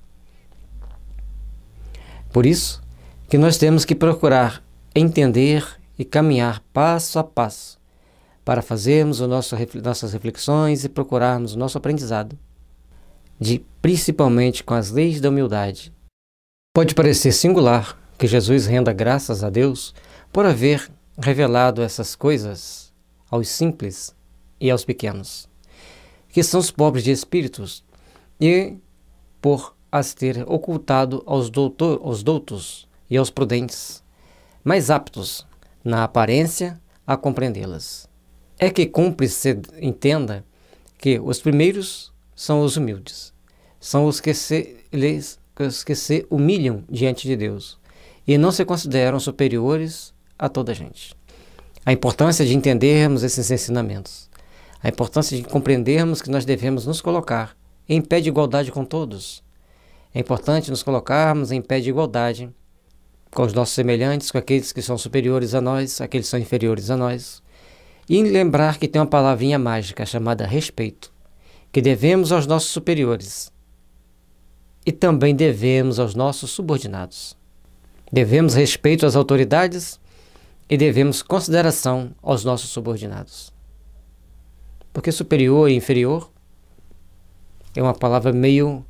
Por isso que nós temos que procurar entender e caminhar passo a passo para fazermos nossas reflexões e procurarmos o nosso aprendizado, principalmente com as leis da humildade. Pode parecer singular que Jesus renda graças a Deus por haver revelado essas coisas aos simples e aos pequenos, que são os pobres de espíritos, e por as ter ocultado aos doutos e aos prudentes, mais aptos na aparência a compreendê-las. É que cumpre se entenda que os primeiros são os humildes, são os que se humilham diante de Deus e não se consideram superiores a toda a gente. A importância de entendermos esses ensinamentos, a importância de compreendermos que nós devemos nos colocar em pé de igualdade com todos. É importante nos colocarmos em pé de igualdade com os nossos semelhantes, com aqueles que são superiores a nós, aqueles que são inferiores a nós. E lembrar que tem uma palavrinha mágica chamada respeito, que devemos aos nossos superiores e também devemos aos nossos subordinados. Devemos respeito às autoridades e devemos consideração aos nossos subordinados. Porque superior e inferior é uma palavra meio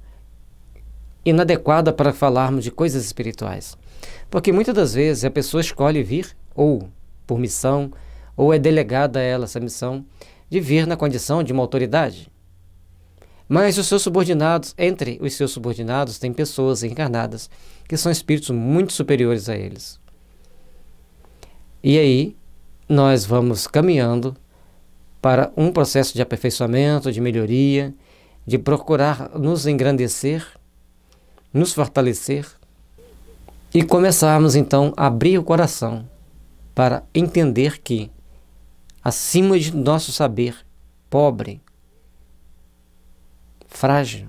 inadequada para falarmos de coisas espirituais. Porque muitas das vezes a pessoa escolhe vir, ou por missão, ou é delegada a ela essa missão, de vir na condição de uma autoridade. Mas os seus subordinados, entre os seus subordinados, tem pessoas encarnadas que são espíritos muito superiores a eles. E aí nós vamos caminhando para um processo de aperfeiçoamento, de melhoria, de procurar nos engrandecer, nos fortalecer e começarmos então a abrir o coração para entender que, acima de nosso saber pobre, frágil,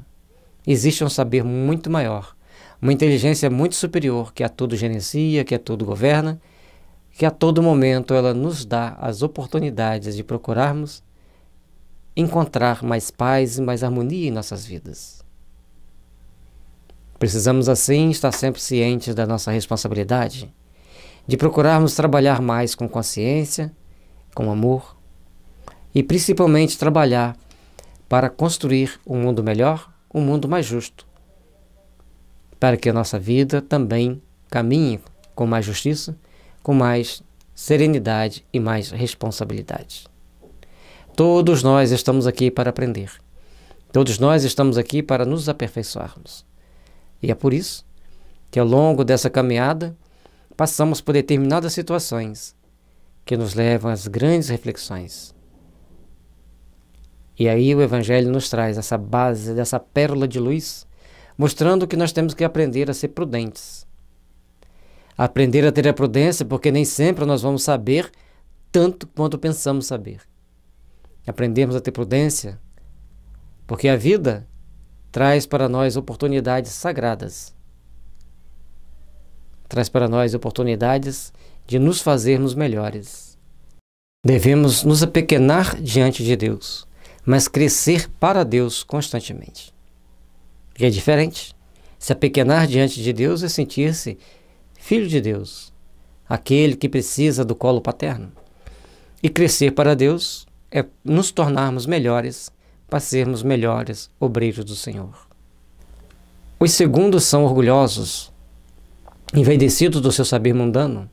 existe um saber muito maior, uma inteligência muito superior que a tudo gerencia, que a tudo governa, que a todo momento ela nos dá as oportunidades de procurarmos encontrar mais paz e mais harmonia em nossas vidas. Precisamos assim estar sempre cientes da nossa responsabilidade, de procurarmos trabalhar mais com consciência, com amor e principalmente trabalhar para construir um mundo melhor, um mundo mais justo, para que a nossa vida também caminhe com mais justiça, com mais serenidade e mais responsabilidade. Todos nós estamos aqui para aprender. Todos nós estamos aqui para nos aperfeiçoarmos. E é por isso que ao longo dessa caminhada passamos por determinadas situações que nos levam às grandes reflexões. E aí o Evangelho nos traz essa base, dessa pérola de luz, mostrando que nós temos que aprender a ser prudentes. Aprender a ter a prudência, porque nem sempre nós vamos saber tanto quanto pensamos saber. Aprendemos a ter prudência, porque a vida traz para nós oportunidades sagradas. Traz para nós oportunidades de nos fazermos melhores. Devemos nos apequenar diante de Deus, mas crescer para Deus constantemente. E é diferente. Se apequenar diante de Deus é sentir-se filho de Deus, aquele que precisa do colo paterno. E crescer para Deus é nos tornarmos melhores, para sermos melhores obreiros do Senhor. Os segundos são orgulhosos, envaidecidos do seu saber mundano,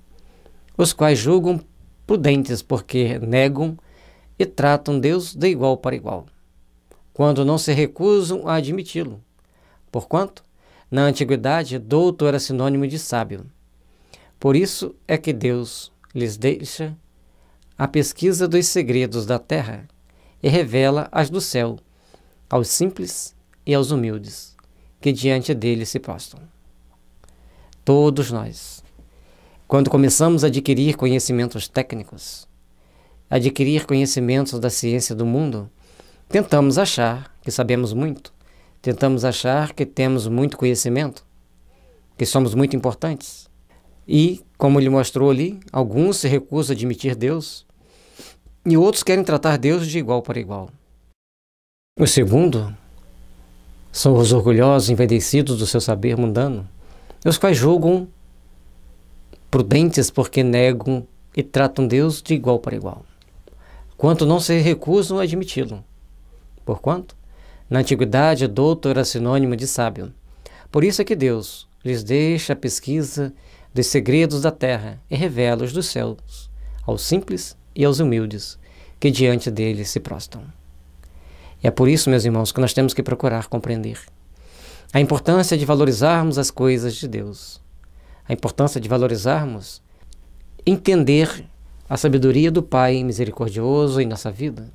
os quais julgam prudentes porque negam e tratam Deus de igual para igual, quando não se recusam a admiti-lo. Porquanto, na antiguidade, douto era sinônimo de sábio. Por isso é que Deus lhes deixa a pesquisa dos segredos da terra e revela as do céu aos simples e aos humildes, que diante dele se prostram. Todos nós, quando começamos a adquirir conhecimentos técnicos, adquirir conhecimentos da ciência do mundo, tentamos achar que sabemos muito, tentamos achar que temos muito conhecimento, que somos muito importantes. E, como ele mostrou ali, alguns se recusam a admitir Deus e outros querem tratar Deus de igual para igual. O segundo são os orgulhosos, envaidecidos do seu saber mundano, os quais julgam prudentes porque negam e tratam Deus de igual para igual, quanto não se recusam a admiti-lo. Porquanto, na antiguidade, douto era sinônimo de sábio. Por isso é que Deus lhes deixa a pesquisa dos segredos da terra e revela os dos céus aos simples e aos humildes, que diante dele se prostram. E é por isso, meus irmãos, que nós temos que procurar compreender a importância de valorizarmos as coisas de Deus, a importância de valorizarmos, entender a sabedoria do Pai misericordioso em nossa vida.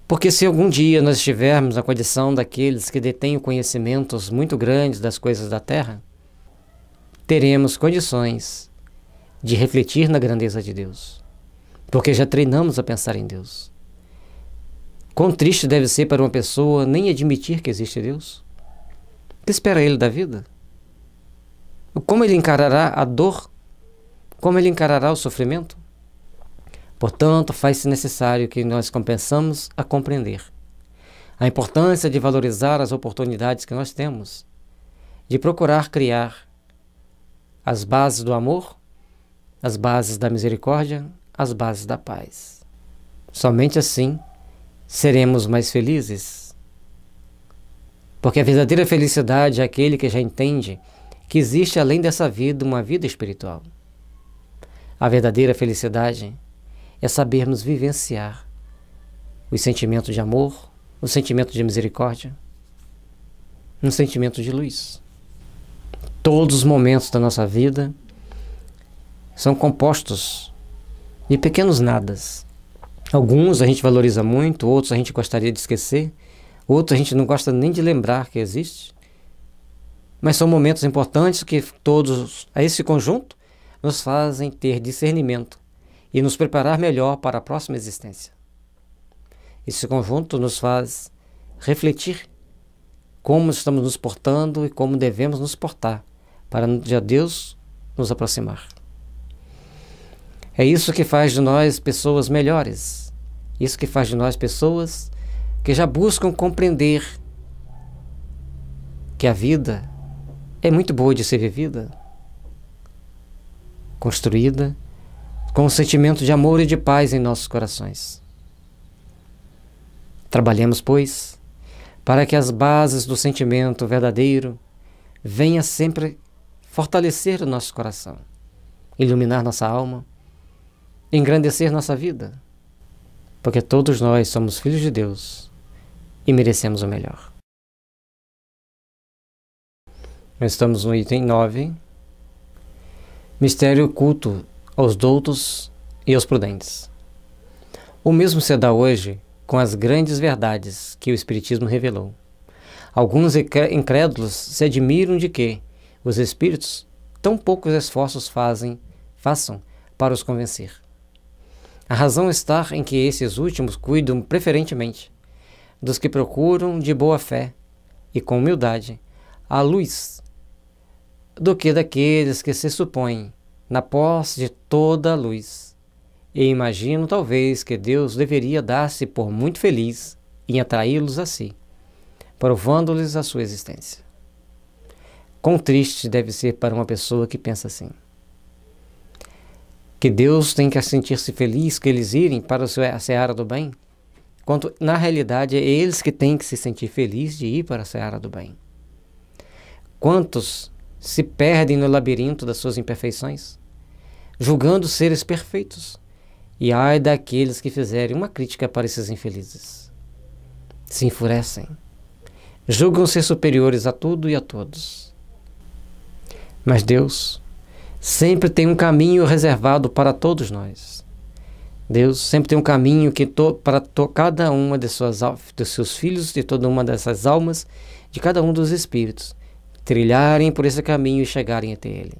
Porque se algum dia nós estivermos na condição daqueles que detêm conhecimentos muito grandes das coisas da terra, teremos condições de refletir na grandeza de Deus, porque já treinamos a pensar em Deus. Quão triste deve ser para uma pessoa nem admitir que existe Deus? O que espera ele da vida? Como ele encarará a dor? Como ele encarará o sofrimento? Portanto, faz-se necessário que nós compensamos a compreender a importância de valorizar as oportunidades que nós temos, de procurar criar as bases do amor as bases da misericórdia, as bases da paz. Somente assim seremos mais felizes. Porque a verdadeira felicidade é aquele que já entende que existe além dessa vida uma vida espiritual. A verdadeira felicidade é sabermos vivenciar os sentimentos de amor, o sentimento de misericórdia, um sentimento de luz. Todos os momentos da nossa vida são compostos de pequenos nadas. Alguns a gente valoriza muito, outros a gente gostaria de esquecer, outros a gente não gosta nem de lembrar que existe. Mas são momentos importantes que todos, a esse conjunto, nos fazem ter discernimento e nos preparar melhor para a próxima existência. Esse conjunto nos faz refletir como estamos nos portando e como devemos nos portar para de Deus nos aproximar. É isso que faz de nós pessoas melhores. Isso que faz de nós pessoas que já buscam compreender que a vida é muito boa de ser vivida, construída com um sentimento de amor e de paz em nossos corações. Trabalhemos, pois, para que as bases do sentimento verdadeiro venham sempre fortalecer o nosso coração, iluminar nossa alma, engrandecer nossa vida, porque todos nós somos filhos de Deus e merecemos o melhor. Nós estamos no item 9, mistério oculto aos doutos e aos prudentes. O mesmo se dá hoje com as grandes verdades que o Espiritismo revelou. Alguns incrédulos se admiram de que os espíritos tão poucos esforços façam para os convencer. A razão está em que esses últimos cuidam preferentemente dos que procuram de boa fé e com humildade a luz, do que daqueles que se supõem na posse de toda a luz. E imagino talvez que Deus deveria dar-se por muito feliz em atraí-los a si, provando-lhes a sua existência. Quão triste deve ser para uma pessoa que pensa assim. Que Deus tem que sentir-se feliz que eles irem para a seara do bem, quando na realidade é eles que têm que se sentir felizes de ir para a seara do bem. Quantos se perdem no labirinto das suas imperfeições, julgando seres perfeitos, e ai daqueles que fizerem uma crítica para esses infelizes. Se enfurecem, julgam ser superiores a tudo e a todos. Mas Deus sempre tem um caminho reservado para todos nós. Deus sempre tem um caminho para cada uma dos seus filhos, de toda uma dessas almas, de cada um dos espíritos, trilharem por esse caminho e chegarem até Ele.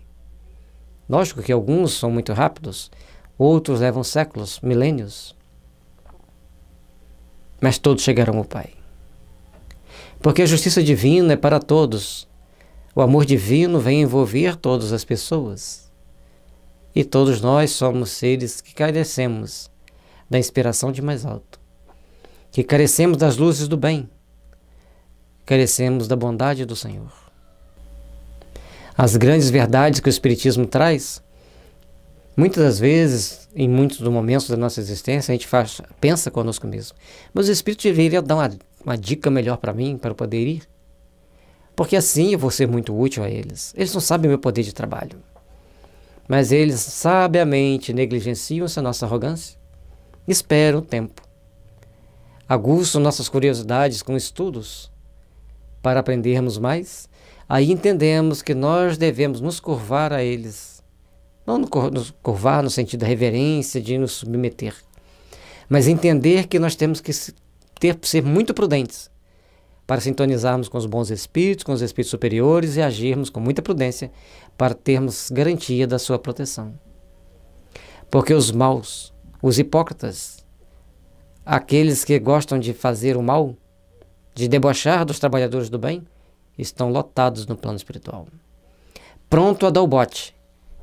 Lógico que alguns são muito rápidos, outros levam séculos, milênios, mas todos chegarão ao Pai. Porque a justiça divina é para todos. O amor divino vem envolver todas as pessoas. E todos nós somos seres que carecemos da inspiração de mais alto, que carecemos das luzes do bem, carecemos da bondade do Senhor. As grandes verdades que o Espiritismo traz, muitas das vezes, em muitos dos momentos da nossa existência, a gente pensa conosco mesmo, mas o Espírito deveria dar uma dica melhor para mim, para eu poder ir, porque assim eu vou ser muito útil a eles. Eles não sabem o meu poder de trabalho, mas eles sabiamente negligenciam-se a nossa arrogância, esperam o tempo, aguçam nossas curiosidades com estudos para aprendermos mais. Aí entendemos que nós devemos nos curvar a eles. Não nos curvar no sentido da reverência, de nos submeter. Mas entender que nós temos que ser muito prudentes para sintonizarmos com os bons espíritos, com os espíritos superiores e agirmos com muita prudência para termos garantia da sua proteção. Porque os maus, os hipócritas, aqueles que gostam de fazer o mal, de debochar dos trabalhadores do bem, estão lotados no plano espiritual, pronto a dar o bote.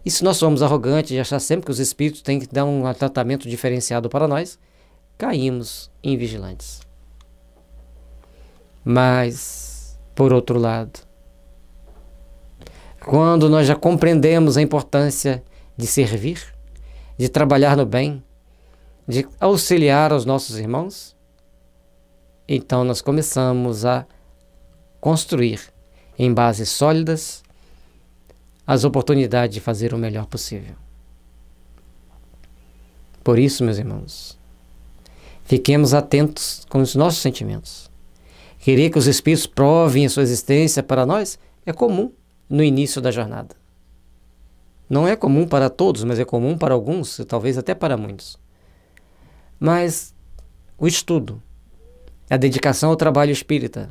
E se nós somos arrogantes e achar sempre que os espíritos têm que dar um tratamento diferenciado para nós, caímos invigilantes. Mas, por outro lado, quando nós já compreendemos a importância de servir, de trabalhar no bem, de auxiliar os nossos irmãos, então nós começamos a construir em bases sólidas as oportunidades de fazer o melhor possível. Por isso, meus irmãos, fiquemos atentos com os nossos sentimentos. Querer que os Espíritos provem a sua existência para nós é comum no início da jornada. Não é comum para todos, mas é comum para alguns e talvez até para muitos. Mas o estudo, a dedicação ao trabalho espírita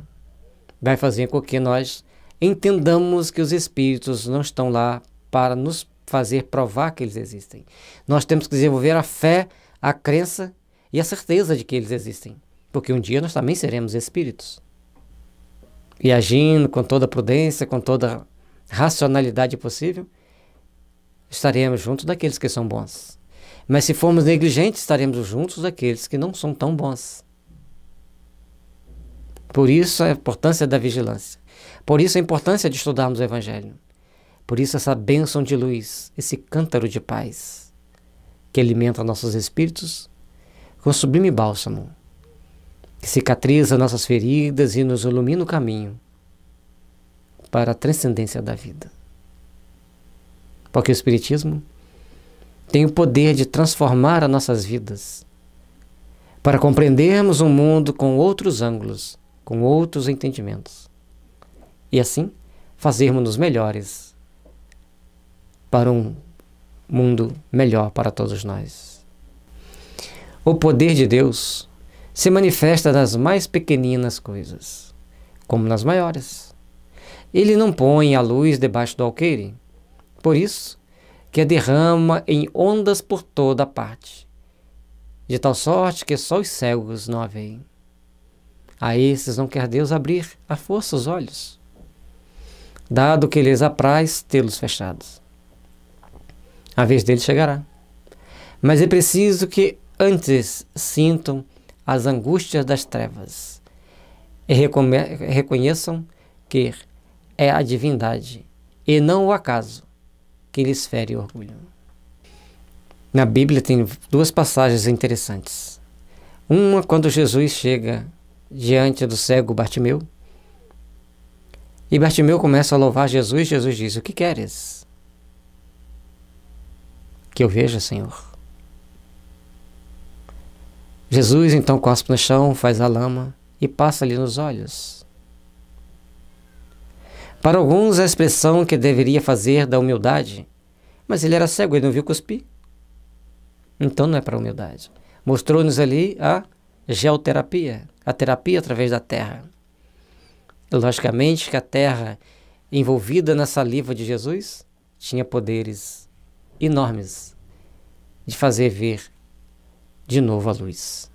vai fazer com que nós entendamos que os Espíritos não estão lá para nos fazer provar que eles existem. Nós temos que desenvolver a fé, a crença e a certeza de que eles existem, porque um dia nós também seremos espíritos. E agindo com toda a prudência, com toda a racionalidade possível, estaremos juntos daqueles que são bons. Mas se formos negligentes, estaremos juntos daqueles que não são tão bons. Por isso a importância da vigilância. Por isso a importância de estudarmos o Evangelho. Por isso essa bênção de luz, esse cântaro de paz, que alimenta nossos espíritos com sublime bálsamo, que cicatriza nossas feridas e nos ilumina o caminho para a transcendência da vida. Porque o Espiritismo tem o poder de transformar as nossas vidas para compreendermos um mundo com outros ângulos, com outros entendimentos. E assim, fazermos-nos melhores para um mundo melhor para todos nós. O poder de Deus se manifesta nas mais pequeninas coisas, como nas maiores. Ele não põe a luz debaixo do alqueire, por isso que a derrama em ondas por toda a parte, de tal sorte que só os cegos não a veem. A esses não quer Deus abrir à força os olhos, dado que lhes apraz tê-los fechados. A vez deles chegará, mas é preciso que antes sintam as angústias das trevas e reconheçam que é a divindade e não o acaso que lhes fere o orgulho. Na Bíblia tem duas passagens interessantes. Uma quando Jesus chega diante do cego Bartimeu e Bartimeu começa a louvar Jesus. Jesus diz: o que queres? Que eu veja, Senhor. Jesus então cospe no chão, faz a lama e passa-lhe nos olhos. Para alguns a expressão que deveria fazer da humildade, mas ele era cego, ele não viu cuspir. Então não é para humildade. Mostrou-nos ali a geoterapia, a terapia através da terra. Logicamente que a terra envolvida na saliva de Jesus tinha poderes enormes de fazer ver de novo a luz.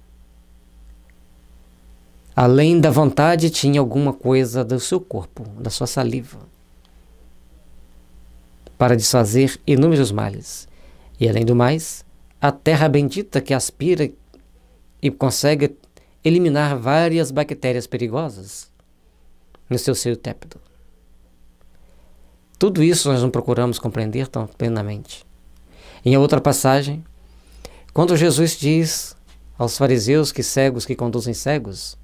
Além da vontade, tinha alguma coisa do seu corpo, da sua saliva, para desfazer inúmeros males. E além do mais, a terra bendita que aspira e consegue eliminar várias bactérias perigosas no seu seio tépido. Tudo isso nós não procuramos compreender tão plenamente. Em outra passagem, quando Jesus diz aos fariseus que cegos que conduzem cegos,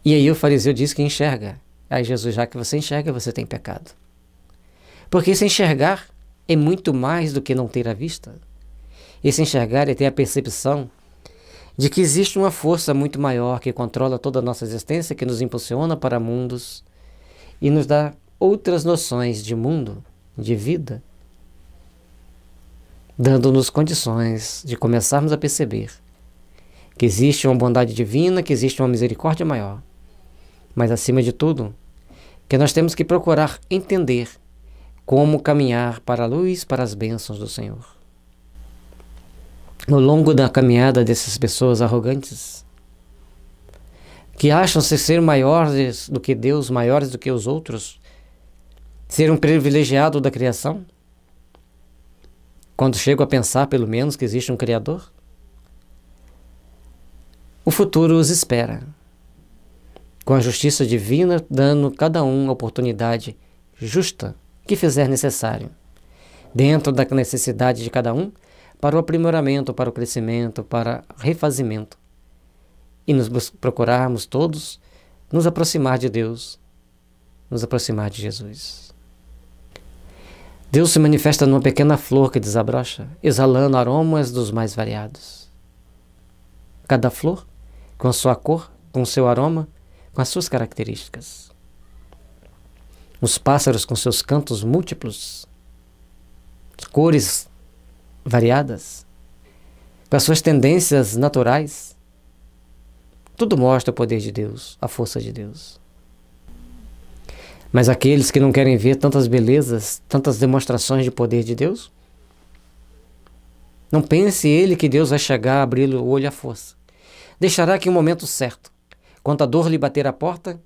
e aí o fariseu diz que enxerga. Aí Jesus: já que você enxerga, você tem pecado. Porque se enxergar é muito mais do que não ter a vista. Esse enxergar é ter a percepção de que existe uma força muito maior que controla toda a nossa existência, que nos impulsiona para mundos e nos dá outras noções de mundo, de vida, dando-nos condições de começarmos a perceber que existe uma bondade divina, que existe uma misericórdia maior. Mas, acima de tudo, que nós temos que procurar entender como caminhar para a luz, para as bênçãos do Senhor. Ao longo da caminhada dessas pessoas arrogantes, que acham-se ser maiores do que Deus, maiores do que os outros, ser um privilegiado da criação, quando chego a pensar, pelo menos, que existe um Criador, o futuro os espera, com a justiça divina dando cada um a oportunidade justa que fizer necessário, dentro da necessidade de cada um, para o aprimoramento, para o crescimento, para o refazimento. E nos procurarmos todos nos aproximar de Deus, nos aproximar de Jesus. Deus se manifesta numa pequena flor que desabrocha, exalando aromas dos mais variados. Cada flor, com sua cor, com seu aroma, com as suas características. Os pássaros com seus cantos múltiplos, cores variadas, com as suas tendências naturais. Tudo mostra o poder de Deus, a força de Deus. Mas aqueles que não querem ver tantas belezas, tantas demonstrações de poder de Deus, não pense ele que Deus vai chegar a abrir o olho à força. Deixará que o momento certo, quando a dor lhe bater à porta,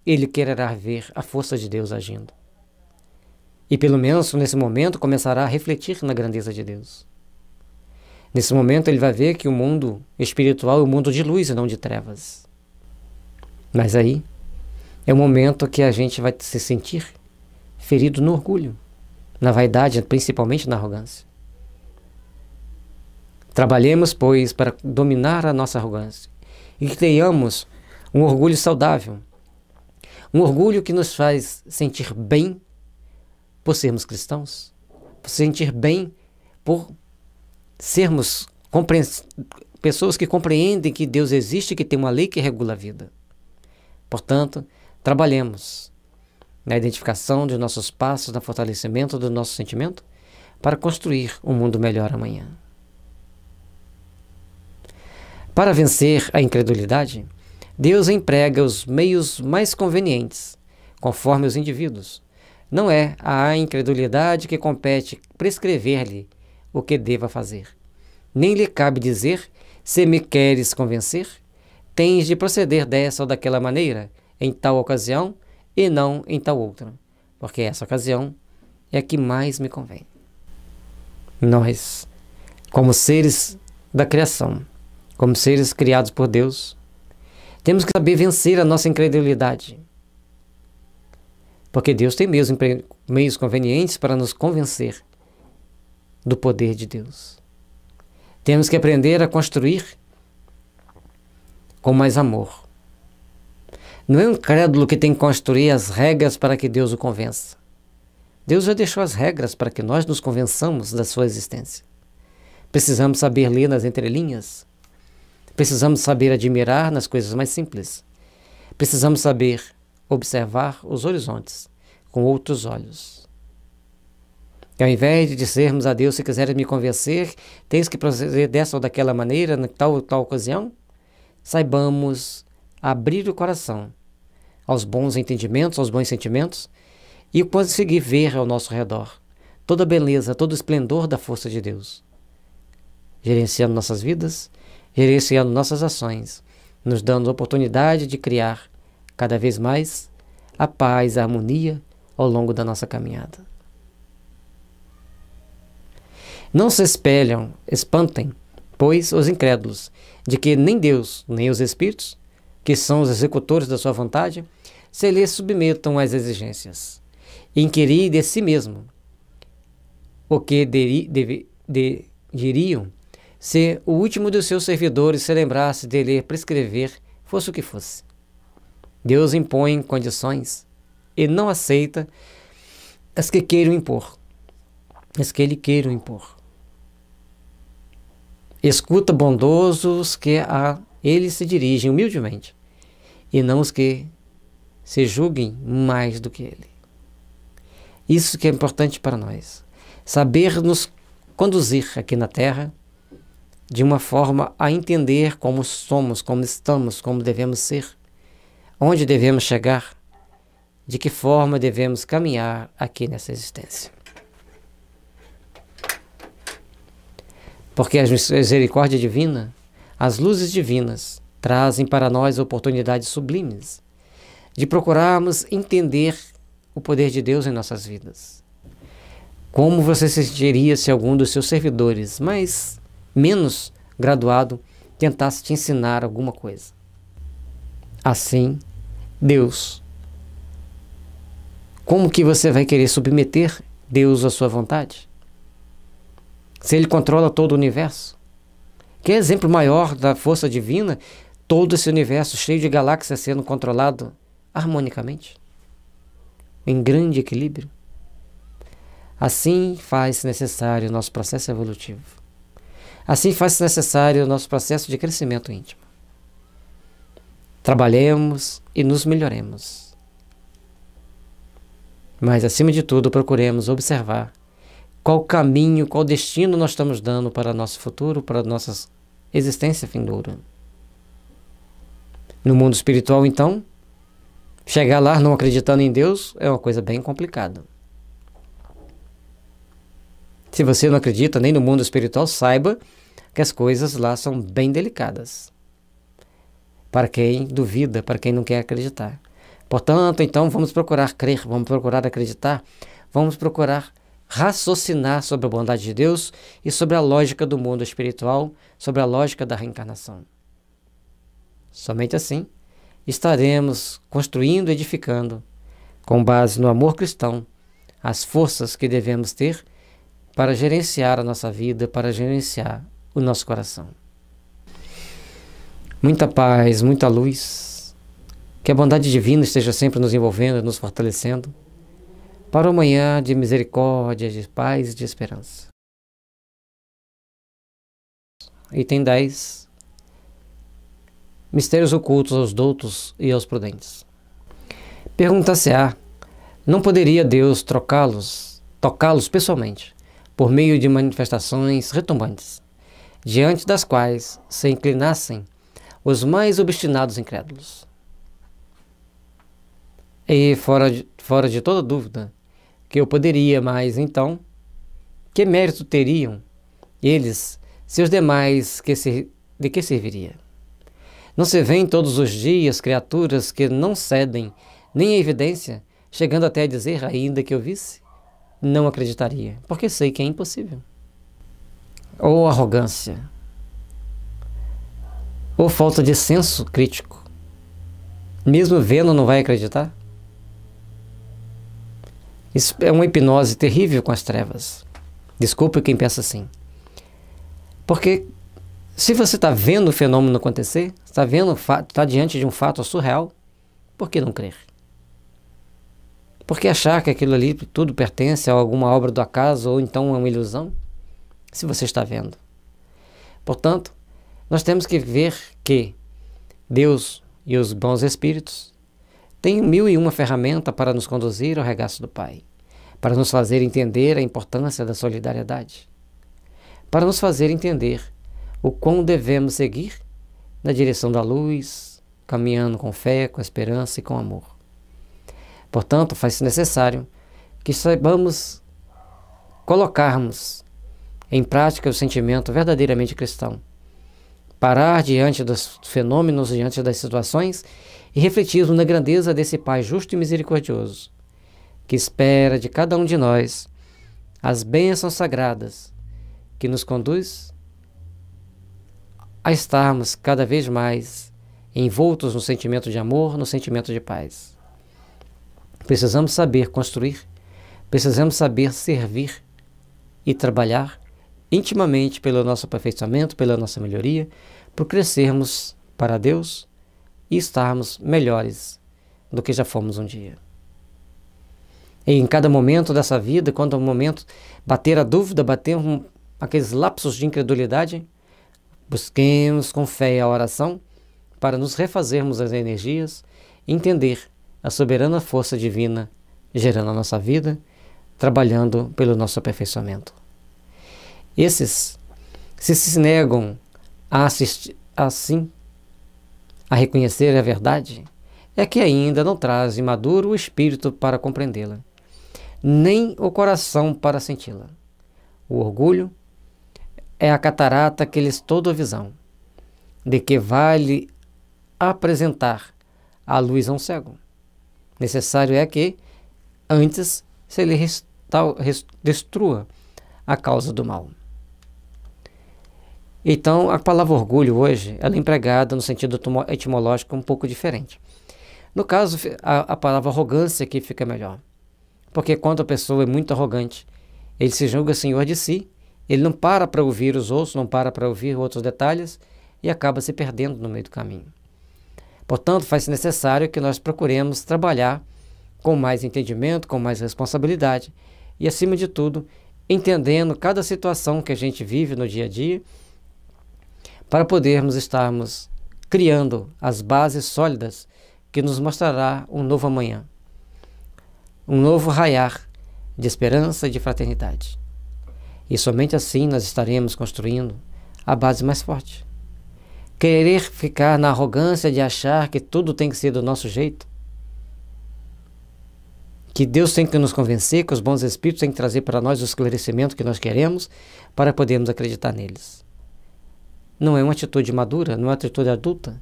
ele quererá ver a força de Deus agindo. E pelo menos nesse momento começará a refletir na grandeza de Deus. Nesse momento ele vai ver que o mundo espiritual é um mundo de luz e não de trevas. Mas aí é o momento que a gente vai se sentir ferido no orgulho, na vaidade, principalmente na arrogância. Trabalhemos, pois, para dominar a nossa arrogância e que tenhamos um orgulho saudável, um orgulho que nos faz sentir bem por sermos cristãos, por sentir bem por sermos pessoas que compreendem que Deus existe e que tem uma lei que regula a vida. Portanto, trabalhemos na identificação de nossos passos, no fortalecimento do nosso sentimento, para construir um mundo melhor amanhã. Para vencer a incredulidade, Deus emprega os meios mais convenientes, conforme os indivíduos. Não é a incredulidade que compete prescrever-lhe o que deva fazer. Nem lhe cabe dizer, se me queres convencer, tens de proceder dessa ou daquela maneira, em tal ocasião e não em tal outra, porque essa ocasião é a que mais me convém. Nós, como seres da criação, como seres criados por Deus, temos que saber vencer a nossa incredulidade, porque Deus tem meios convenientes para nos convencer do poder de Deus. Temos que aprender a construir com mais amor. Não é um incrédulo que tem que construir as regras para que Deus o convença. Deus já deixou as regras para que nós nos convençamos da sua existência. Precisamos saber ler nas entrelinhas. Precisamos saber admirar nas coisas mais simples. Precisamos saber observar os horizontes com outros olhos. E ao invés de dizermos a Deus, se quiseres me convencer, tens que proceder dessa ou daquela maneira, em tal ou tal ocasião, saibamos abrir o coração aos bons entendimentos, aos bons sentimentos, e conseguir ver ao nosso redor toda a beleza, todo o esplendor da força de Deus, gerenciando nossas vidas, gerenciando nossas ações, nos dando a oportunidade de criar cada vez mais a paz, a harmonia ao longo da nossa caminhada. Não se espantem, pois, os incrédulos, de que nem Deus, nem os Espíritos, que são os executores da sua vontade, se lhes submetam às exigências. Inquirir de si mesmo o que diriam se o último dos seus servidores se lembrasse de lhe prescrever, fosse o que fosse. Deus impõe condições e não aceita as que queiram impor, as que Ele queiram impor. Escuta bondosos que a Ele se dirigem humildemente, e não os que se julguem mais do que Ele. Isso que é importante para nós. Saber nos conduzir aqui na Terra de uma forma a entender como somos, como estamos, como devemos ser, onde devemos chegar, de que forma devemos caminhar aqui nessa existência. Porque a misericórdia divina, as luzes divinas, trazem para nós oportunidades sublimes de procurarmos entender o poder de Deus em nossas vidas. Como você se sentiria se algum dos seus servidores, mas menos graduado, tentasse te ensinar alguma coisa? Assim, Deus, como que você vai querer submeter Deus à sua vontade? Se Ele controla todo o universo? Que exemplo maior da força divina, todo esse universo cheio de galáxias sendo controlado harmonicamente, em grande equilíbrio. Assim faz necessário o nosso processo evolutivo. Assim faz necessário o nosso processo de crescimento íntimo. Trabalhemos e nos melhoremos. Mas, acima de tudo, procuremos observar qual caminho, qual destino nós estamos dando para o nosso futuro, para a nossa existência vindoura. No mundo espiritual, então, chegar lá não acreditando em Deus é uma coisa bem complicada. Se você não acredita nem no mundo espiritual, saiba que as coisas lá são bem delicadas. Para quem duvida, para quem não quer acreditar. Portanto, então, vamos procurar crer, vamos procurar acreditar, vamos procurar raciocinar sobre a bondade de Deus e sobre a lógica do mundo espiritual, sobre a lógica da reencarnação. Somente assim estaremos construindo, edificando, com base no amor cristão, as forças que devemos ter para gerenciar a nossa vida, para gerenciar o nosso coração. Muita paz, muita luz, que a bondade divina esteja sempre nos envolvendo, nos fortalecendo, para o amanhã de misericórdia, de paz e de esperança. Item 10. Mistérios ocultos aos doutos e aos prudentes. Pergunta-se-á, não poderia Deus tocá-los pessoalmente, por meio de manifestações retumbantes, diante das quais se inclinassem os mais obstinados incrédulos? E fora de toda dúvida que eu poderia, mas então, que mérito teriam eles, se os demais de que serviria? Não se vêem todos os dias criaturas que não cedem nem a evidência, chegando até a dizer, ainda que eu visse, não acreditaria, porque sei que é impossível. Ou arrogância, ou falta de senso crítico. Mesmo vendo, não vai acreditar? Isso é uma hipnose terrível com as trevas. Desculpe quem pensa assim. Porque se você está vendo o fenômeno acontecer, está diante de um fato surreal, por que não crer? Por que achar que aquilo ali tudo pertence a alguma obra do acaso ou então é uma ilusão? Se você está vendo. Portanto, nós temos que ver que Deus e os bons espíritos têm 1001 ferramentas para nos conduzir ao regaço do Pai, para nos fazer entender a importância da solidariedade, para nos fazer entender o quão devemos seguir na direção da luz, caminhando com fé, com esperança e com amor. Portanto, faz-se necessário que saibamos colocarmos em prática o sentimento verdadeiramente cristão, parar diante dos fenômenos, diante das situações e refletirmos na grandeza desse Pai justo e misericordioso, que espera de cada um de nós as bênçãos sagradas que nos conduz a estarmos cada vez mais envoltos no sentimento de amor, no sentimento de paz. Precisamos saber construir, precisamos saber servir e trabalhar intimamente pelo nosso aperfeiçoamento, pela nossa melhoria, por crescermos para Deus e estarmos melhores do que já fomos um dia. E em cada momento dessa vida, quando o momento bater a dúvida, bater aqueles lapsos de incredulidade, busquemos com fé a oração para nos refazermos as energias, entender a soberana força divina gerando a nossa vida, trabalhando pelo nosso aperfeiçoamento. Esses, se negam a assistir, assim, a reconhecer a verdade, é que ainda não trazem maduro o espírito para compreendê-la, nem o coração para senti-la. O orgulho é a catarata que lhes toda a visão, de que vale apresentar a luz a um cego. Necessário é que, antes, se lhe destrua a causa do mal. Então, a palavra orgulho hoje, ela é empregada no sentido etimológico um pouco diferente. No caso, a palavra arrogância aqui fica melhor. Porque quando a pessoa é muito arrogante, ele se julga senhor de si Ele não para ouvir os outros, não para ouvir outros detalhes e acaba se perdendo no meio do caminho. Portanto, faz-se necessário que nós procuremos trabalhar com mais entendimento, com mais responsabilidade e, acima de tudo, entendendo cada situação que a gente vive no dia a dia, para podermos estarmos criando as bases sólidas que nos mostrará um novo amanhã, um novo raiar de esperança e de fraternidade. E somente assim nós estaremos construindo a base mais forte. Querer ficar na arrogância de achar que tudo tem que ser do nosso jeito, que Deus tem que nos convencer, que os bons espíritos têm que trazer para nós o esclarecimento que nós queremos para podermos acreditar neles. Não é uma atitude madura, não é uma atitude adulta.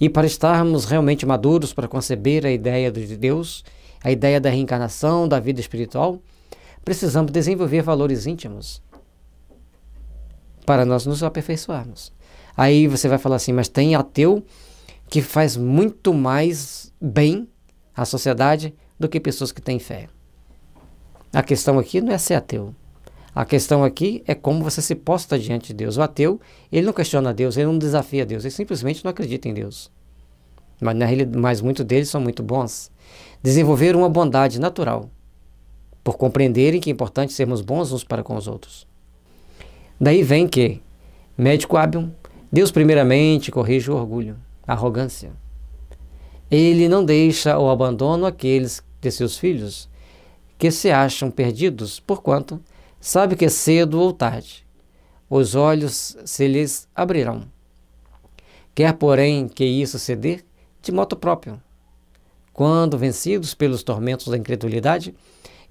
E para estarmos realmente maduros para conceber a ideia de Deus, a ideia da reencarnação, da vida espiritual, precisamos desenvolver valores íntimos para nós nos aperfeiçoarmos. Aí você vai falar assim, mas tem ateu que faz muito mais bem à sociedade do que pessoas que têm fé. A questão aqui não é ser ateu. A questão aqui é como você se posta diante de Deus. O ateu, ele não questiona Deus, ele não desafia Deus, ele simplesmente não acredita em Deus. Mas na realidade, muitos deles são muito bons. Desenvolveram uma bondade natural, por compreenderem que é importante sermos bons uns para com os outros. Daí vem que, médico hábil, Deus primeiramente corrige o orgulho, a arrogância. Ele não deixa ou abandona aqueles de seus filhos que se acham perdidos, porquanto sabe que cedo ou tarde os olhos se lhes abrirão. Quer, porém, que isso ceder de modo próprio. Quando, vencidos pelos tormentos da incredulidade,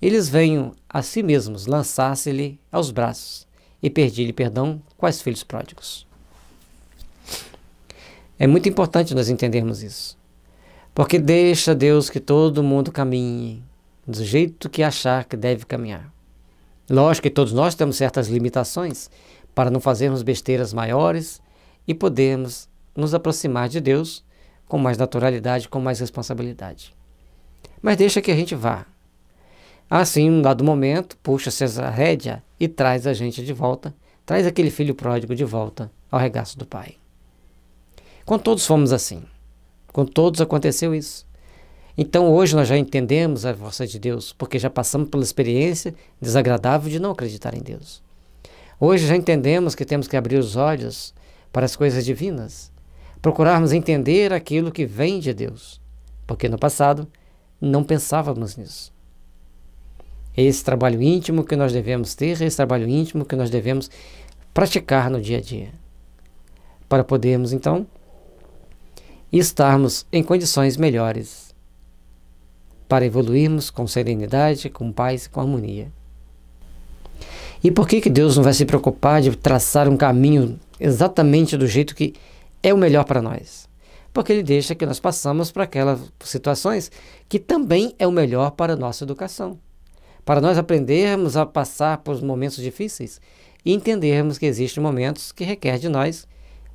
eles venham a si mesmos lançar-se-lhe aos braços e pedir-lhe perdão, quais filhos pródigos. É muito importante nós entendermos isso, porque deixa Deus que todo mundo caminhe do jeito que achar que deve caminhar. Lógico que todos nós temos certas limitações para não fazermos besteiras maiores e podermos nos aproximar de Deus com mais naturalidade, com mais responsabilidade. Mas deixa que a gente vá. Assim, num dado momento, puxa-se a rédea e traz a gente de volta, traz aquele filho pródigo de volta ao regaço do Pai. Com todos fomos assim. Com todos aconteceu isso. Então hoje nós já entendemos a força de Deus, porque já passamos pela experiência desagradável de não acreditar em Deus. Hoje já entendemos que temos que abrir os olhos para as coisas divinas, procurarmos entender aquilo que vem de Deus, porque no passado não pensávamos nisso. Esse trabalho íntimo que nós devemos ter, esse trabalho íntimo que nós devemos praticar no dia a dia, para podermos então estarmos em condições melhores, para evoluirmos com serenidade, com paz e com harmonia. E por que Deus não vai se preocupar de traçar um caminho exatamente do jeito que é o melhor para nós? Porque Ele deixa que nós passamos por aquelas situações que também é o melhor para a nossa educação. Para nós aprendermos a passar por momentos difíceis e entendermos que existem momentos que requerem de nós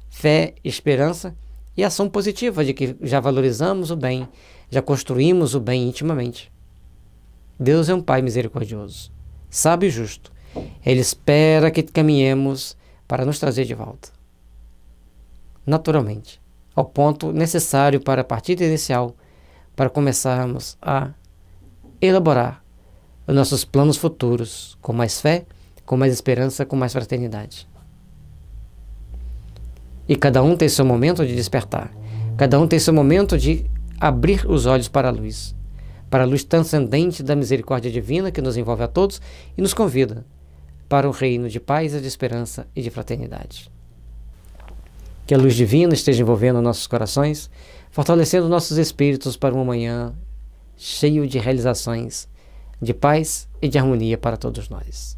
fé, esperança e ação positiva de que já valorizamos o bem, já construímos o bem intimamente. Deus é um Pai misericordioso, sábio e justo. Ele espera que caminhemos para nos trazer de volta, naturalmente, ao ponto necessário para a partida inicial, para começarmos a elaborar os nossos planos futuros com mais fé, com mais esperança, com mais fraternidade. E cada um tem seu momento de despertar. Cada um tem seu momento de abrir os olhos para a luz transcendente da misericórdia divina que nos envolve a todos e nos convida para um reino de paz, de esperança e de fraternidade. Que a luz divina esteja envolvendo nossos corações, fortalecendo nossos espíritos para um amanhã cheio de realizações, de paz e de harmonia para todos nós.